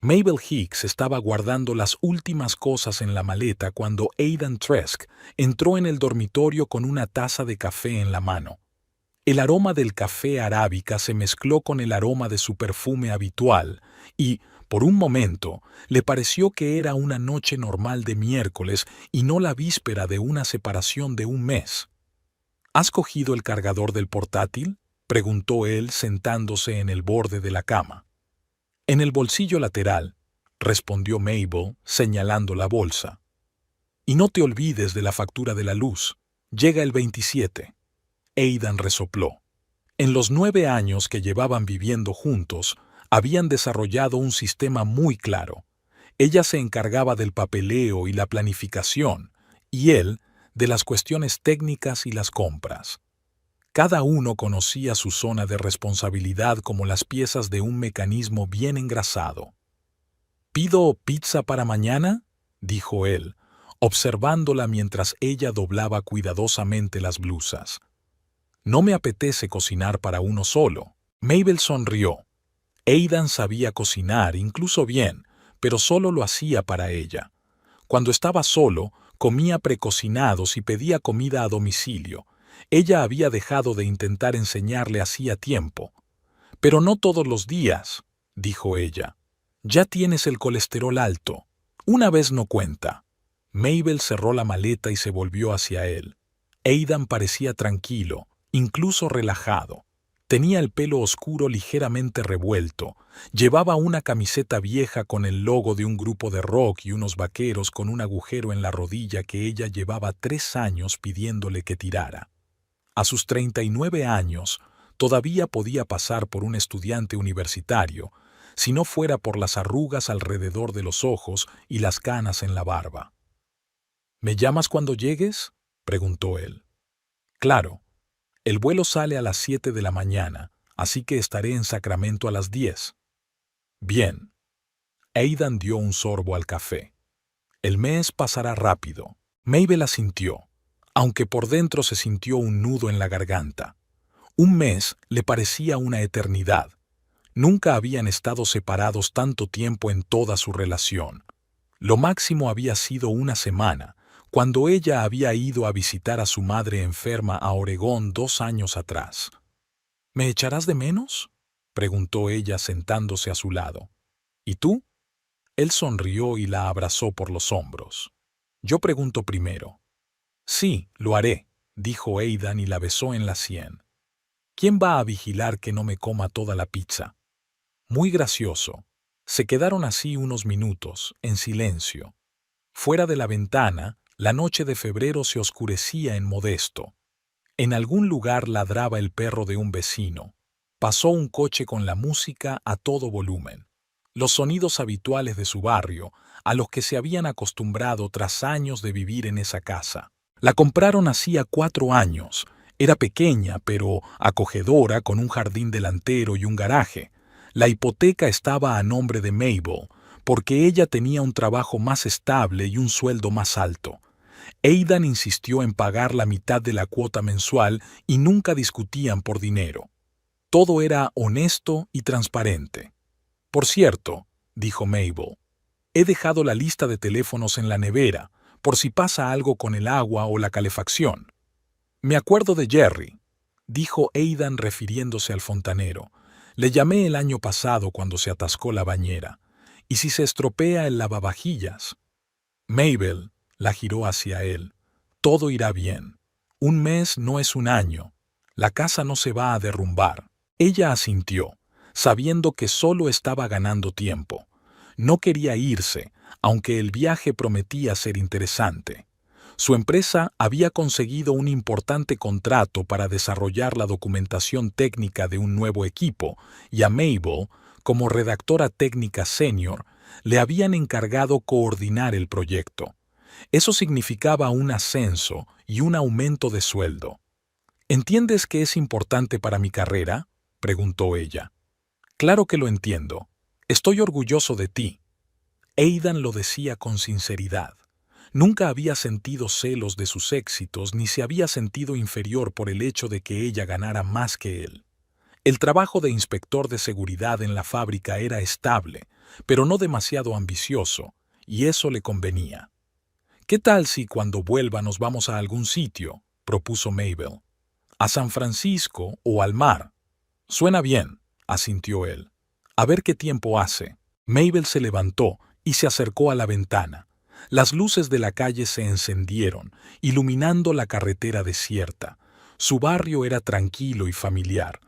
Mabel Hicks estaba guardando las últimas cosas en la maleta cuando Aidan Trask entró en el dormitorio con una taza de café en la mano. El aroma del café arábica se mezcló con el aroma de su perfume habitual y, por un momento, le pareció que era una noche normal de miércoles y no la víspera de una separación de un mes. ¿Has cogido el cargador del portátil?, preguntó él sentándose en el borde de la cama. En el bolsillo lateral, respondió Mabel, señalando la bolsa. Y no te olvides de la factura de la luz. Llega el 27. Aidan resopló. En los 9 años que llevaban viviendo juntos, habían desarrollado un sistema muy claro. Ella se encargaba del papeleo y la planificación, y él de las cuestiones técnicas y las compras. Cada uno conocía su zona de responsabilidad como las piezas de un mecanismo bien engrasado. «¿Pido pizza para mañana?», dijo él, observándola mientras ella doblaba cuidadosamente las blusas. «No me apetece cocinar para uno solo». Mabel sonrió. Aidan sabía cocinar, incluso bien, pero solo lo hacía para ella. Cuando estaba solo, comía precocinados y pedía comida a domicilio. Ella había dejado de intentar enseñarle hacía tiempo. «Pero no todos los días», dijo ella. «Ya tienes el colesterol alto. Una vez no cuenta». Mabel cerró la maleta y se volvió hacia él. Aidan parecía tranquilo, incluso relajado. Tenía el pelo oscuro ligeramente revuelto. Llevaba una camiseta vieja con el logo de un grupo de rock y unos vaqueros con un agujero en la rodilla que ella llevaba 3 años pidiéndole que tirara. A sus 39 años, todavía podía pasar por un estudiante universitario, si no fuera por las arrugas alrededor de los ojos y las canas en la barba. «¿Me llamas cuando llegues?», preguntó él. «Claro. El vuelo sale a las 7 de la mañana, así que estaré en Sacramento a las 10. «Bien». Aidan dio un sorbo al café. «El mes pasará rápido». Mabel asintió, aunque por dentro se sintió un nudo en la garganta. Un mes le parecía una eternidad. Nunca habían estado separados tanto tiempo en toda su relación. Lo máximo había sido una semana, cuando ella había ido a visitar a su madre enferma a Oregón 2 años atrás. «¿Me echarás de menos?», preguntó ella sentándose a su lado. «¿Y tú?». Él sonrió y la abrazó por los hombros. «Yo pregunto primero». «Sí, lo haré», dijo Aidan y la besó en la sien. «¿Quién va a vigilar que no me coma toda la pizza?». Muy gracioso. Se quedaron así unos minutos, en silencio. Fuera de la ventana, la noche de febrero se oscurecía en Modesto. En algún lugar ladraba el perro de un vecino. Pasó un coche con la música a todo volumen. Los sonidos habituales de su barrio, a los que se habían acostumbrado tras años de vivir en esa casa. La compraron hacía 4 años. Era pequeña, pero acogedora, con un jardín delantero y un garaje. La hipoteca estaba a nombre de Mabel, porque ella tenía un trabajo más estable y un sueldo más alto. Aidan insistió en pagar la mitad de la cuota mensual y nunca discutían por dinero. Todo era honesto y transparente. «Por cierto», dijo Mabel, «he dejado la lista de teléfonos en la nevera, por si pasa algo con el agua o la calefacción». «Me acuerdo de Jerry», dijo Aidan refiriéndose al fontanero. «Le llamé el año pasado cuando se atascó la bañera. ¿Y si se estropea el lavavajillas?». Mabel la giró hacia él. «Todo irá bien. Un mes no es un año. La casa no se va a derrumbar». Ella asintió, sabiendo que solo estaba ganando tiempo. No quería irse, aunque el viaje prometía ser interesante. Su empresa había conseguido un importante contrato para desarrollar la documentación técnica de un nuevo equipo, y a Mabel, como redactora técnica senior, le habían encargado coordinar el proyecto. Eso significaba un ascenso y un aumento de sueldo. «¿Entiendes que es importante para mi carrera?», preguntó ella. «Claro que lo entiendo. Estoy orgulloso de ti». Aidan lo decía con sinceridad. Nunca había sentido celos de sus éxitos ni se había sentido inferior por el hecho de que ella ganara más que él. El trabajo de inspector de seguridad en la fábrica era estable, pero no demasiado ambicioso, y eso le convenía. «¿Qué tal si cuando vuelva nos vamos a algún sitio?», propuso Mabel. «A San Francisco o al mar». «Suena bien», asintió él. «A ver qué tiempo hace». Mabel se levantó y se acercó a la ventana. Las luces de la calle se encendieron, iluminando la carretera desierta. Su barrio era tranquilo y familiar.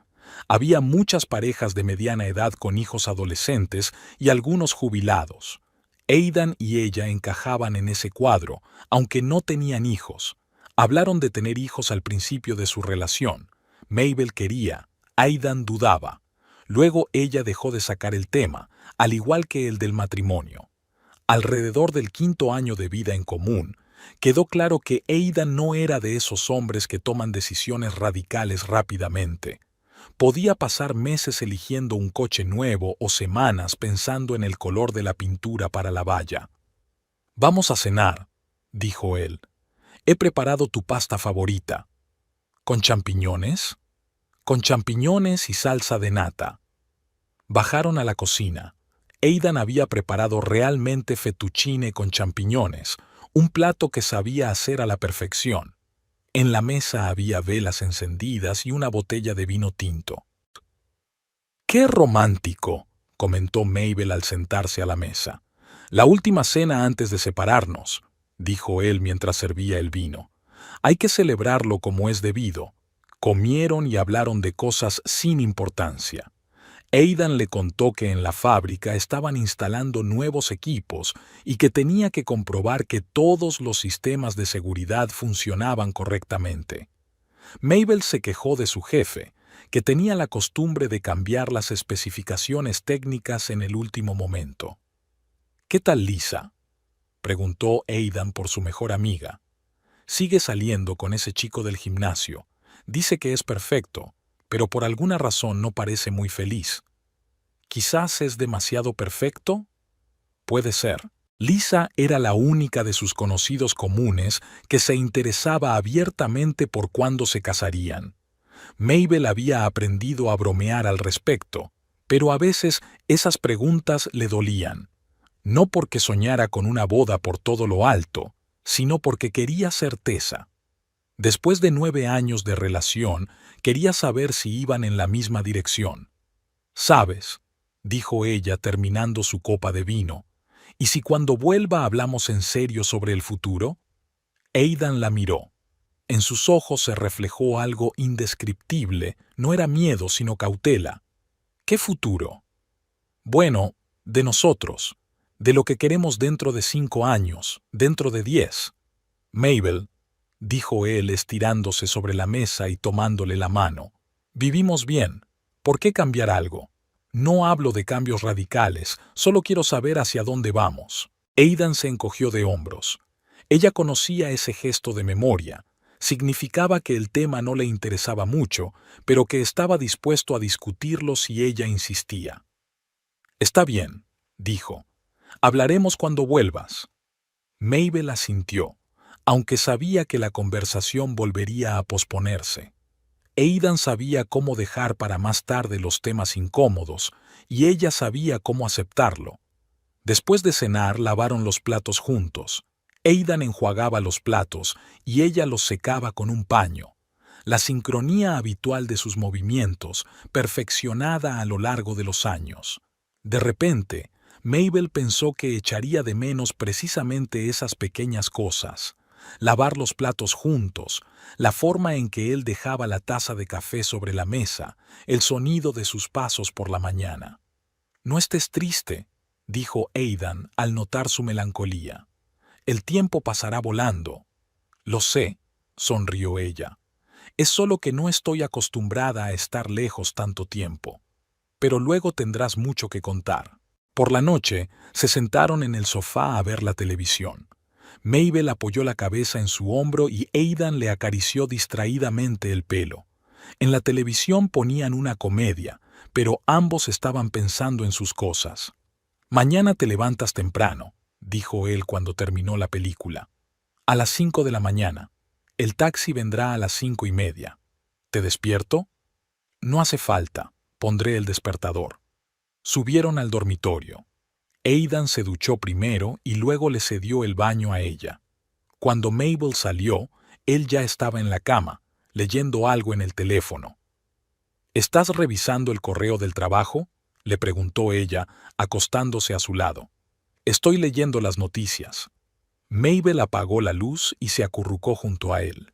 Había muchas parejas de mediana edad con hijos adolescentes y algunos jubilados. Aidan y ella encajaban en ese cuadro, aunque no tenían hijos. Hablaron de tener hijos al principio de su relación. Mabel quería, Aidan dudaba. Luego ella dejó de sacar el tema, al igual que el del matrimonio. Alrededor del 5.º año de vida en común, quedó claro que Aidan no era de esos hombres que toman decisiones radicales rápidamente. Podía pasar meses eligiendo un coche nuevo o semanas pensando en el color de la pintura para la valla. «Vamos a cenar», dijo él. «He preparado tu pasta favorita». «¿Con champiñones?» «Con champiñones y salsa de nata». Bajaron a la cocina. Aidan había preparado realmente fettuccine con champiñones, un plato que sabía hacer a la perfección. En la mesa había velas encendidas y una botella de vino tinto. «¡Qué romántico!», comentó Mabel al sentarse a la mesa. «La última cena antes de separarnos», dijo él mientras servía el vino. «Hay que celebrarlo como es debido». Comieron y hablaron de cosas sin importancia. Aidan le contó que en la fábrica estaban instalando nuevos equipos y que tenía que comprobar que todos los sistemas de seguridad funcionaban correctamente. Mabel se quejó de su jefe, que tenía la costumbre de cambiar las especificaciones técnicas en el último momento. «¿Qué tal Lisa?», preguntó Aidan por su mejor amiga. «Sigue saliendo con ese chico del gimnasio. Dice que es perfecto, pero por alguna razón no parece muy feliz». «¿Quizás es demasiado perfecto?» «Puede ser». Lisa era la única de sus conocidos comunes que se interesaba abiertamente por cuándo se casarían. Mabel había aprendido a bromear al respecto, pero a veces esas preguntas le dolían. No porque soñara con una boda por todo lo alto, sino porque quería certeza. Después de 9 años de relación, quería saber si iban en la misma dirección. «¿Sabes?», dijo ella terminando su copa de vino, «¿y si cuando vuelva hablamos en serio sobre el futuro?» Aidan la miró. En sus ojos se reflejó algo indescriptible, no era miedo sino cautela. «¿Qué futuro?» «Bueno, de nosotros, de lo que queremos dentro de 5 años, dentro de 10. Mabel», dijo él estirándose sobre la mesa y tomándole la mano, «vivimos bien. ¿Por qué cambiar algo? No hablo de cambios radicales, solo quiero saber hacia dónde vamos». Aidan se encogió de hombros. Ella conocía ese gesto de memoria. Significaba que el tema no le interesaba mucho, pero que estaba dispuesto a discutirlo si ella insistía. «Está bien», dijo. «Hablaremos cuando vuelvas». Mabel asintió, aunque sabía que la conversación volvería a posponerse. Aidan sabía cómo dejar para más tarde los temas incómodos, y ella sabía cómo aceptarlo. Después de cenar, lavaron los platos juntos. Aidan enjuagaba los platos y ella los secaba con un paño. La sincronía habitual de sus movimientos, perfeccionada a lo largo de los años. De repente, Mabel pensó que echaría de menos precisamente esas pequeñas cosas. Lavar los platos juntos, la forma en que él dejaba la taza de café sobre la mesa, el sonido de sus pasos por la mañana. «No estés triste», dijo Aidan al notar su melancolía. «El tiempo pasará volando». «Lo sé», sonrió ella. «Es solo que no estoy acostumbrada a estar lejos tanto tiempo. Pero luego tendrás mucho que contar». Por la noche, se sentaron en el sofá a ver la televisión. Mabel apoyó la cabeza en su hombro y Aidan le acarició distraídamente el pelo. En la televisión ponían una comedia, pero ambos estaban pensando en sus cosas. «Mañana te levantas temprano», dijo él cuando terminó la película. «A las 5 de la mañana. El taxi vendrá a las 5:30. ¿Te despierto?» «No hace falta. Pondré el despertador». Subieron al dormitorio. Aidan se duchó primero y luego le cedió el baño a ella. Cuando Mabel salió, él ya estaba en la cama, leyendo algo en el teléfono. ¿Estás revisando el correo del trabajo?, le preguntó ella, acostándose a su lado. Estoy leyendo las noticias. Mabel apagó la luz y se acurrucó junto a él.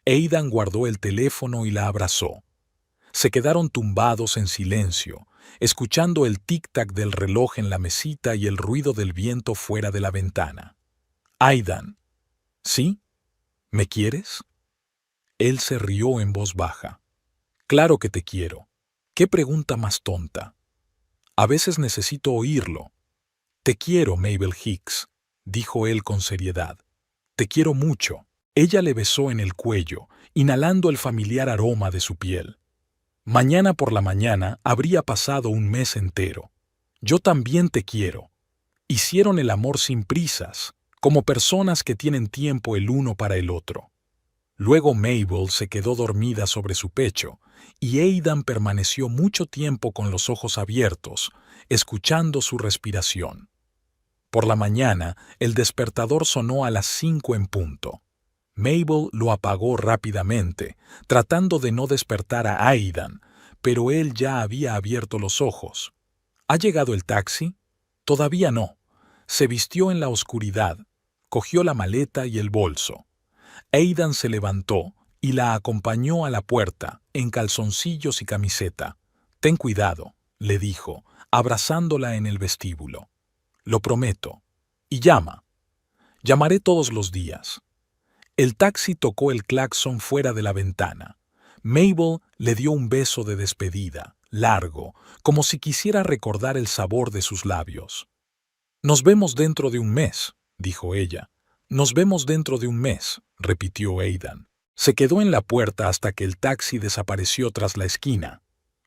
Aidan guardó el teléfono y la abrazó. Se quedaron tumbados en silencio, escuchando el tic-tac del reloj en la mesita y el ruido del viento fuera de la ventana. Aidan. ¿Sí? ¿Me quieres? Él se rió en voz baja. Claro que te quiero. ¿Qué pregunta más tonta? A veces necesito oírlo. Te quiero, Mabel Hicks, dijo él con seriedad. Te quiero mucho. Ella le besó en el cuello, inhalando el familiar aroma de su piel. Mañana por la mañana habría pasado un mes entero. Yo también te quiero. Hicieron el amor sin prisas, como personas que tienen tiempo el uno para el otro. Luego Mabel se quedó dormida sobre su pecho y Aidan permaneció mucho tiempo con los ojos abiertos, escuchando su respiración. Por la mañana, el despertador sonó a las 5 en punto. Mabel lo apagó rápidamente, tratando de no despertar a Aidan, pero él ya había abierto los ojos. ¿Ha llegado el taxi? Todavía no. Se vistió en la oscuridad, cogió la maleta y el bolso. Aidan se levantó y la acompañó a la puerta, en calzoncillos y camiseta. «Ten cuidado», le dijo, abrazándola en el vestíbulo. «Lo prometo. Y llama». «Llamaré todos los días». El taxi tocó el claxon fuera de la ventana. Mabel le dio un beso de despedida, largo, como si quisiera recordar el sabor de sus labios. «Nos vemos dentro de un mes», dijo ella. «Nos vemos dentro de un mes», repitió Aidan. Se quedó en la puerta hasta que el taxi desapareció tras la esquina.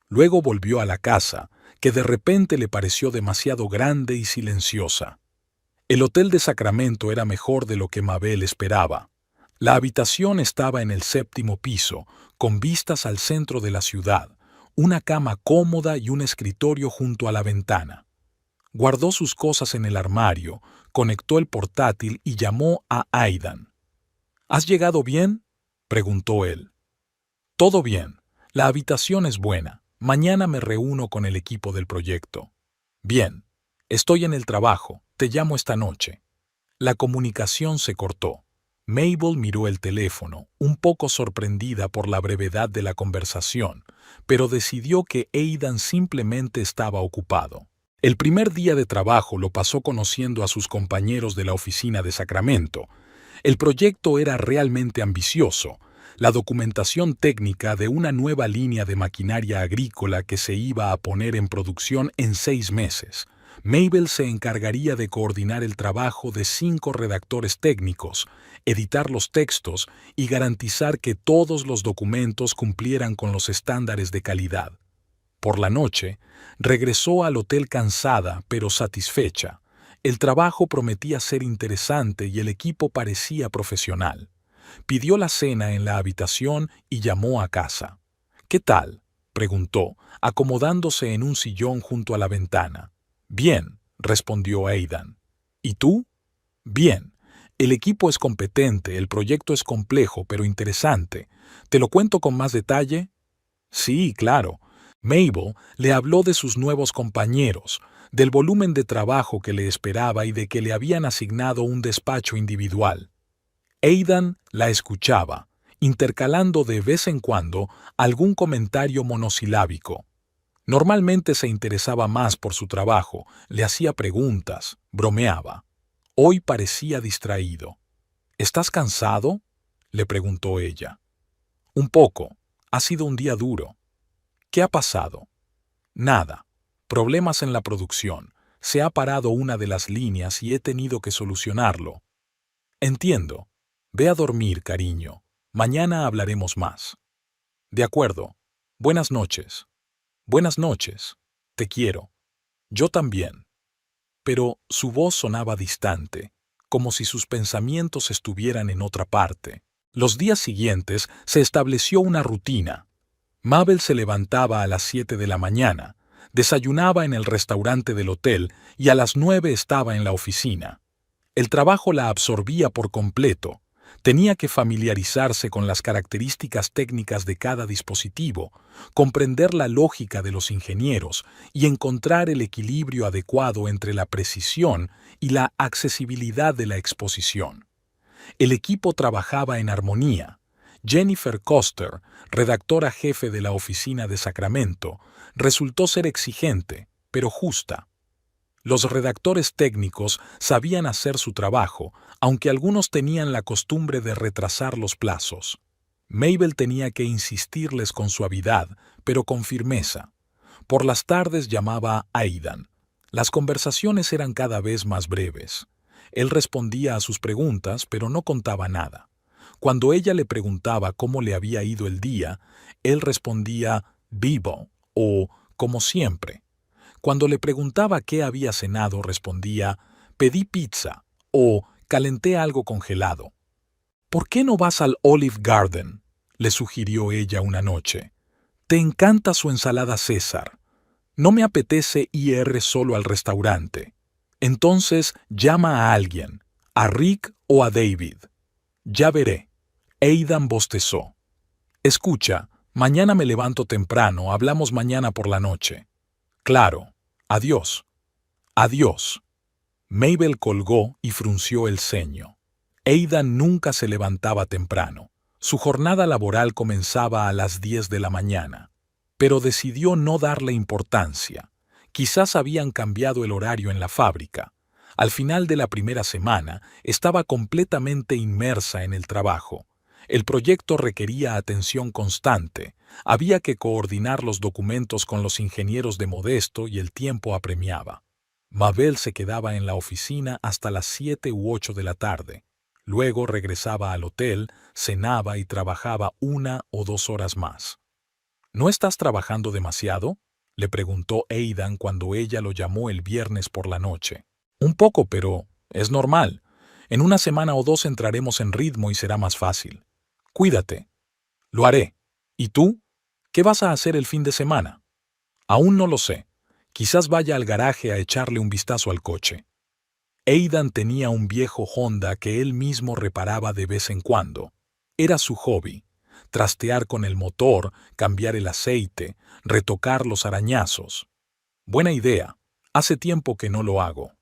Luego volvió a la casa, que de repente le pareció demasiado grande y silenciosa. El hotel de Sacramento era mejor de lo que Mabel esperaba. La habitación estaba en el 7º piso, con vistas al centro de la ciudad, una cama cómoda y un escritorio junto a la ventana. Guardó sus cosas en el armario, conectó el portátil y llamó a Aidan. «¿Has llegado bien?», preguntó él. «Todo bien. La habitación es buena. Mañana me reúno con el equipo del proyecto». «Bien. Estoy en el trabajo. Te llamo esta noche». La comunicación se cortó. Mabel miró el teléfono, un poco sorprendida por la brevedad de la conversación, pero decidió que Aidan simplemente estaba ocupado. El primer día de trabajo lo pasó conociendo a sus compañeros de la oficina de Sacramento. El proyecto era realmente ambicioso, la documentación técnica de una nueva línea de maquinaria agrícola que se iba a poner en producción en 6 meses. Mabel se encargaría de coordinar el trabajo de 5 redactores técnicos, editar los textos y garantizar que todos los documentos cumplieran con los estándares de calidad. Por la noche, regresó al hotel cansada pero satisfecha. El trabajo prometía ser interesante y el equipo parecía profesional. Pidió la cena en la habitación y llamó a casa. «¿Qué tal?», preguntó, acomodándose en un sillón junto a la ventana. «Bien», respondió Aidan. «¿Y tú?» «Bien. El equipo es competente, el proyecto es complejo pero interesante. ¿Te lo cuento con más detalle?» «Sí, claro». Mabel le habló de sus nuevos compañeros, del volumen de trabajo que le esperaba y de que le habían asignado un despacho individual. Aidan la escuchaba, intercalando de vez en cuando algún comentario monosilábico. Normalmente se interesaba más por su trabajo, le hacía preguntas, bromeaba. Hoy parecía distraído. «¿Estás cansado?», le preguntó ella. «Un poco. Ha sido un día duro». «¿Qué ha pasado?» «Nada. Problemas en la producción. Se ha parado una de las líneas y he tenido que solucionarlo». «Entiendo. Ve a dormir, cariño. Mañana hablaremos más». «De acuerdo. Buenas noches». «Buenas noches. Te quiero». «Yo también». Pero su voz sonaba distante, como si sus pensamientos estuvieran en otra parte. Los días siguientes se estableció una rutina. Mabel se levantaba a las 7 de la mañana, Desayunaba en el restaurante del hotel y a las 9 estaba en la oficina. El trabajo la absorbía por completo. Tenía que familiarizarse con las características técnicas de cada dispositivo, comprender la lógica de los ingenieros y encontrar el equilibrio adecuado entre la precisión y la accesibilidad de la exposición. El equipo trabajaba en armonía. Jennifer Koster, redactora jefe de la oficina de Sacramento, resultó ser exigente, pero justa. Los redactores técnicos sabían hacer su trabajo, aunque algunos tenían la costumbre de retrasar los plazos. Mabel tenía que insistirles con suavidad, pero con firmeza. Por las tardes llamaba a Aidan. Las conversaciones eran cada vez más breves. Él respondía a sus preguntas, pero no contaba nada. Cuando ella le preguntaba cómo le había ido el día, él respondía vivo o como siempre. Cuando le preguntaba qué había cenado, respondía pedí pizza o calenté algo congelado. ¿Por qué no vas al Olive Garden?, le sugirió ella una noche. Te encanta su ensalada César. No me apetece ir solo al restaurante. Entonces llama a alguien, a Rick o a David. Ya veré. Aidan bostezó. Escucha, mañana me levanto temprano, hablamos mañana por la noche. Claro. Adiós. Adiós. Mabel colgó y frunció el ceño. Aidan nunca se levantaba temprano. Su jornada laboral comenzaba a las 10 de la mañana. Pero decidió no darle importancia. Quizás habían cambiado el horario en la fábrica. Al final de la primera semana, estaba completamente inmersa en el trabajo. El proyecto requería atención constante. Había que coordinar los documentos con los ingenieros de Modesto y el tiempo apremiaba. Mabel se quedaba en la oficina hasta las 7 u 8 de la tarde. Luego regresaba al hotel, cenaba y trabajaba 1 o 2 horas más. ¿No estás trabajando demasiado?, le preguntó Aidan cuando ella lo llamó el viernes por la noche. Un poco, pero es normal. En 1 semana o 2 entraremos en ritmo y será más fácil. Cuídate. Lo haré. ¿Y tú? ¿Qué vas a hacer el fin de semana? Aún no lo sé. Quizás vaya al garaje a echarle un vistazo al coche. Aidan tenía un viejo Honda que él mismo reparaba de vez en cuando. Era su hobby. Trastear con el motor, cambiar el aceite, retocar los arañazos. Buena idea. Hace tiempo que no lo hago.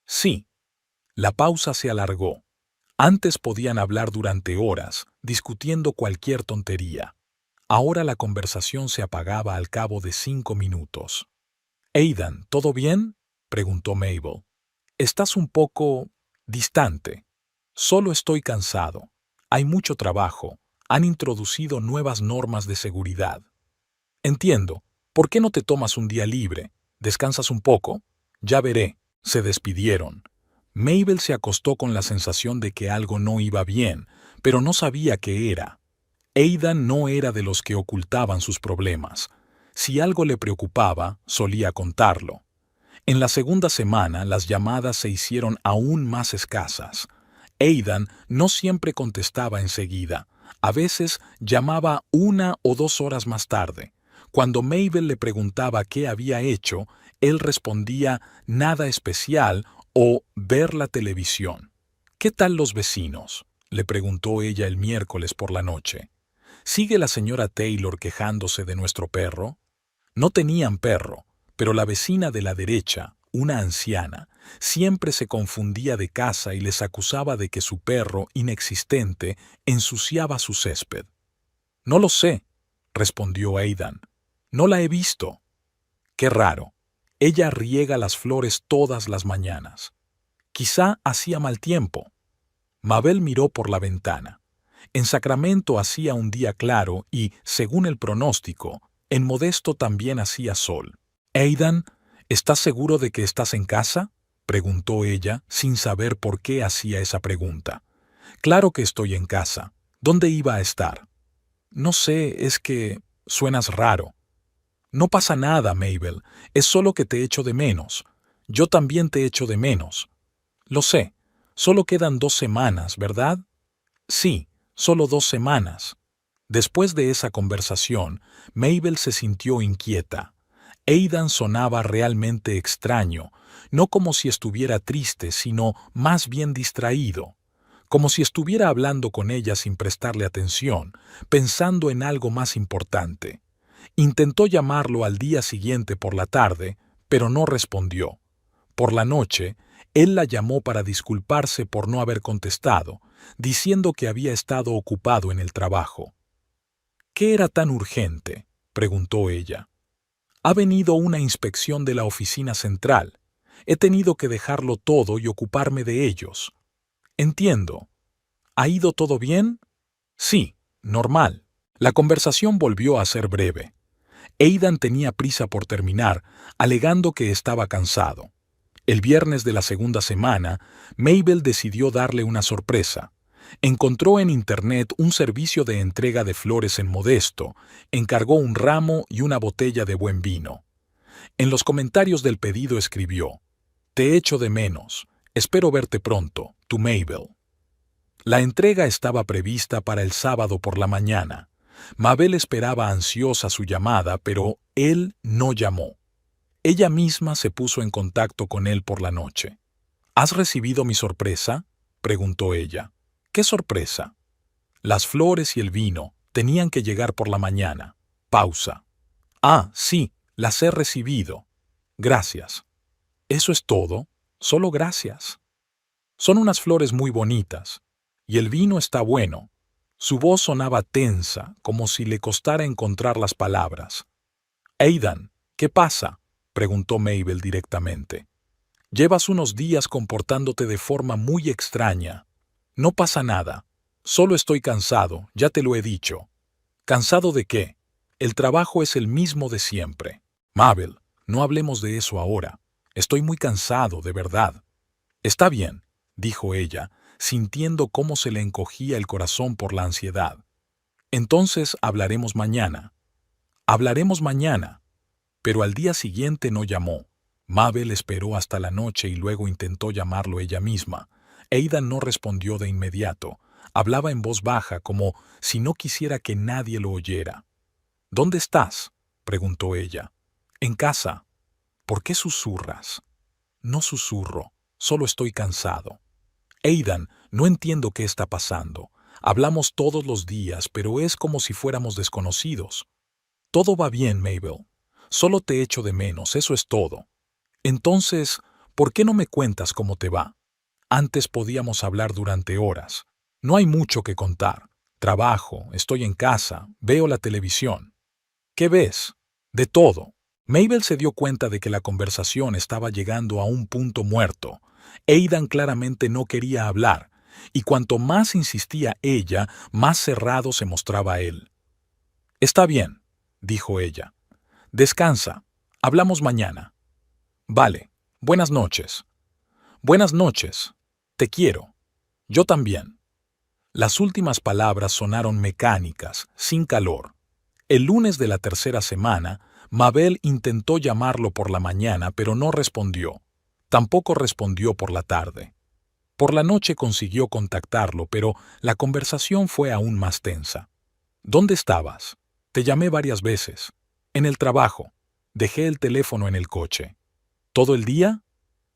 Sí. La pausa se alargó. Antes podían hablar durante horas, discutiendo cualquier tontería. Ahora la conversación se apagaba al cabo de 5 minutos. Aidan, ¿todo bien?, preguntó Mabel. Estás un poco distante. Solo estoy cansado. Hay mucho trabajo. Han introducido nuevas normas de seguridad. Entiendo. ¿Por qué no te tomas un día libre? ¿Descansas un poco? Ya veré. Se despidieron. Mabel se acostó con la sensación de que algo no iba bien, pero no sabía qué era. Aidan no era de los que ocultaban sus problemas. Si algo le preocupaba, solía contarlo. En la segunda semana, las llamadas se hicieron aún más escasas. Aidan no siempre contestaba enseguida. A veces llamaba 1 o 2 horas más tarde. Cuando Mabel le preguntaba qué había hecho, él respondía nada especial o ver la televisión. ¿Qué tal los vecinos?, le preguntó ella el miércoles por la noche. ¿Sigue la señora Taylor quejándose de nuestro perro? No tenían perro, pero la vecina de la derecha, una anciana, siempre se confundía de casa y les acusaba de que su perro, inexistente, ensuciaba su césped. No lo sé, respondió Aidan. No la he visto. Qué raro. Ella riega las flores todas las mañanas. Quizá hacía mal tiempo. Mabel miró por la ventana. En Sacramento hacía un día claro y, según el pronóstico, en Modesto también hacía sol. Aidan, ¿estás seguro de que estás en casa?, preguntó ella, sin saber por qué hacía esa pregunta. Claro que estoy en casa. ¿Dónde iba a estar? No sé, es que suenas raro. No pasa nada, Mabel. Es solo que te echo de menos. Yo también te echo de menos. Lo sé. Solo quedan 2 semanas, ¿verdad? Sí, solo 2 semanas. Después de esa conversación, Mabel se sintió inquieta. Aidan sonaba realmente extraño, no como si estuviera triste, sino más bien distraído, como si estuviera hablando con ella sin prestarle atención, pensando en algo más importante. Intentó llamarlo al día siguiente por la tarde, pero no respondió. Por la noche, él la llamó para disculparse por no haber contestado, diciendo que había estado ocupado en el trabajo. ¿Qué era tan urgente?, preguntó ella. Ha venido una inspección de la oficina central. He tenido que dejarlo todo y ocuparme de ellos. Entiendo. ¿Ha ido todo bien? Sí, normal. La conversación volvió a ser breve. Aidan tenía prisa por terminar, alegando que estaba cansado. El viernes de la segunda semana, Mabel decidió darle una sorpresa. Encontró en Internet un servicio de entrega de flores en Modesto, encargó un ramo y una botella de buen vino. En los comentarios del pedido escribió: «Te echo de menos. Espero verte pronto, tu Mabel». La entrega estaba prevista para el sábado por la mañana. Mabel esperaba ansiosa su llamada, pero él no llamó. Ella misma se puso en contacto con él por la noche. «¿Has recibido mi sorpresa?», preguntó ella. «¿Qué sorpresa?». «Las flores y el vino tenían que llegar por la mañana». Pausa. «Ah, sí, las he recibido. Gracias». «¿Eso es todo? Solo gracias». «Son unas flores muy bonitas. Y el vino está bueno». Su voz sonaba tensa, como si le costara encontrar las palabras. «Aidan, ¿qué pasa?», preguntó Mabel directamente. «Llevas unos días comportándote de forma muy extraña». «No pasa nada. Solo estoy cansado, ya te lo he dicho». «¿Cansado de qué? El trabajo es el mismo de siempre». «Mabel, no hablemos de eso ahora. Estoy muy cansado, de verdad». «Está bien», dijo ella, sintiendo cómo se le encogía el corazón por la ansiedad. «Entonces hablaremos mañana». «Hablaremos mañana». Pero al día siguiente no llamó. Mabel esperó hasta la noche y luego intentó llamarlo ella misma. Aidan no respondió de inmediato. Hablaba en voz baja, como si no quisiera que nadie lo oyera. «¿Dónde estás?», preguntó ella. «En casa». «¿Por qué susurras?». «No susurro, solo estoy cansado». «Aidan, no entiendo qué está pasando. Hablamos todos los días, pero es como si fuéramos desconocidos». «Todo va bien, Mabel. Solo te echo de menos, eso es todo». «Entonces, ¿por qué no me cuentas cómo te va? Antes podíamos hablar durante horas. No hay mucho que contar. Trabajo, estoy en casa, veo la televisión». «¿Qué ves?». «De todo». Mabel se dio cuenta de que la conversación estaba llegando a un punto muerto. Aidan claramente no quería hablar, y cuanto más insistía ella, más cerrado se mostraba él. «Está bien», dijo ella. «Descansa. Hablamos mañana». «Vale. Buenas noches». «Buenas noches. Te quiero». «Yo también». Las últimas palabras sonaron mecánicas, sin calor. El lunes de la tercera semana, Mabel intentó llamarlo por la mañana, pero no respondió. Tampoco respondió por la tarde. Por la noche consiguió contactarlo, pero la conversación fue aún más tensa. «¿Dónde estabas? Te llamé varias veces». «En el trabajo. Dejé el teléfono en el coche». «¿Todo el día?».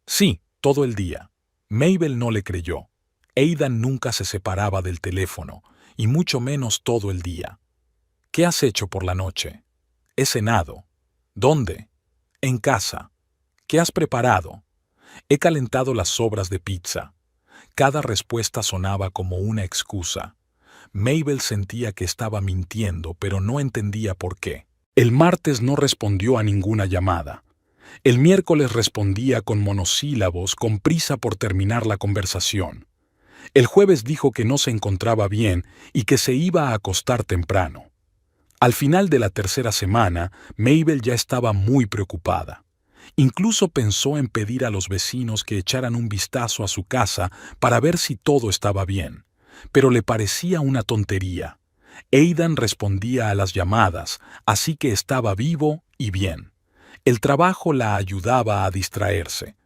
«Sí, todo el día». Mabel no le creyó. Aidan nunca se separaba del teléfono, y mucho menos todo el día. «¿Qué has hecho por la noche?». «He cenado». «¿Dónde?». «En casa». «¿Qué has preparado?». «He calentado las sobras de pizza». Cada respuesta sonaba como una excusa. Mabel sentía que estaba mintiendo, pero no entendía por qué. El martes no respondió a ninguna llamada. El miércoles respondía con monosílabos, con prisa por terminar la conversación. El jueves dijo que no se encontraba bien y que se iba a acostar temprano. Al final de la tercera semana, Mabel ya estaba muy preocupada. Incluso pensó en pedir a los vecinos que echaran un vistazo a su casa para ver si todo estaba bien, pero le parecía una tontería. Aidan respondía a las llamadas, así que estaba vivo y bien. El trabajo la ayudaba a distraerse.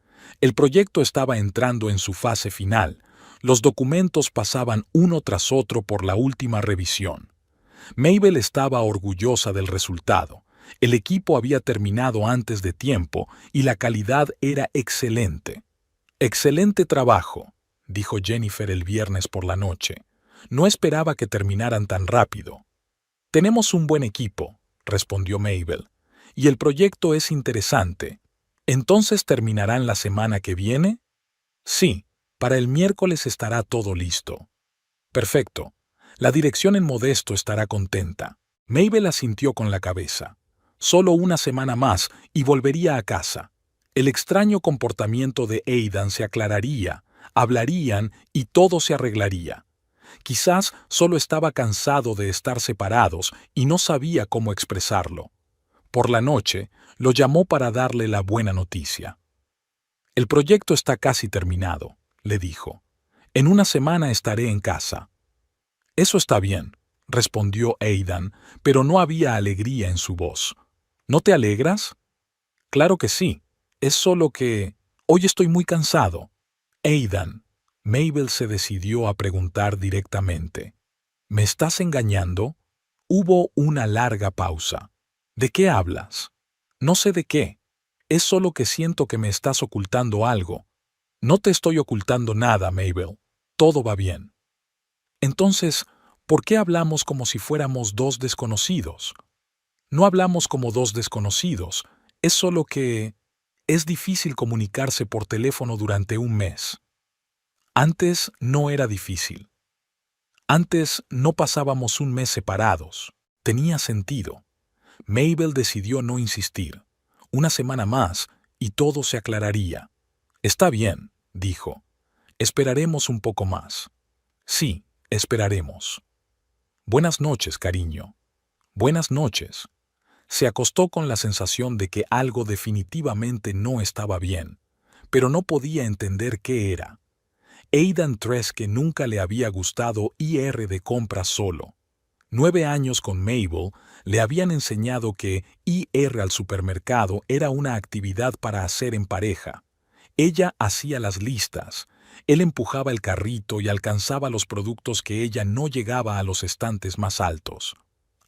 El proyecto estaba entrando en su fase final. Los documentos pasaban uno tras otro por la última revisión. Mabel estaba orgullosa del resultado. El equipo había terminado antes de tiempo y la calidad era excelente. «Excelente trabajo», dijo Jennifer el viernes por la noche. «No esperaba que terminaran tan rápido». «Tenemos un buen equipo», respondió Mabel, «y el proyecto es interesante. ¿Entonces terminarán la semana que viene?» «Sí, para el miércoles estará todo listo». «Perfecto. La dirección en Modesto estará contenta». Mabel asintió con la cabeza. Solo una semana más y volvería a casa. El extraño comportamiento de Aidan se aclararía, hablarían y todo se arreglaría. Quizás solo estaba cansado de estar separados y no sabía cómo expresarlo. Por la noche, lo llamó para darle la buena noticia. «El proyecto está casi terminado», le dijo. «En una semana estaré en casa». «Eso está bien», respondió Aidan, pero no había alegría en su voz. «¿No te alegras?» «Claro que sí. Es solo que hoy estoy muy cansado». «Aidan», Mabel se decidió a preguntar directamente. «¿Me estás engañando?» Hubo una larga pausa. «¿De qué hablas?» «No sé de qué. Es solo que siento que me estás ocultando algo». «No te estoy ocultando nada, Mabel. Todo va bien». «Entonces, ¿por qué hablamos como si fuéramos dos desconocidos?» «No hablamos como dos desconocidos. Es solo que es difícil comunicarse por teléfono durante un mes». «Antes no era difícil. Antes no pasábamos un mes separados. Tenía sentido». Mabel decidió no insistir. Una semana más y todo se aclararía. «Está bien», dijo. «Esperaremos un poco más». «Sí, esperaremos». «Buenas noches, cariño». «Buenas noches». Se acostó con la sensación de que algo definitivamente no estaba bien, pero no podía entender qué era. Aidan Trask nunca le había gustado ir de compras solo. 9 años con Mabel le habían enseñado que ir al supermercado era una actividad para hacer en pareja. Ella hacía las listas, él empujaba el carrito y alcanzaba los productos que ella no llegaba a los estantes más altos.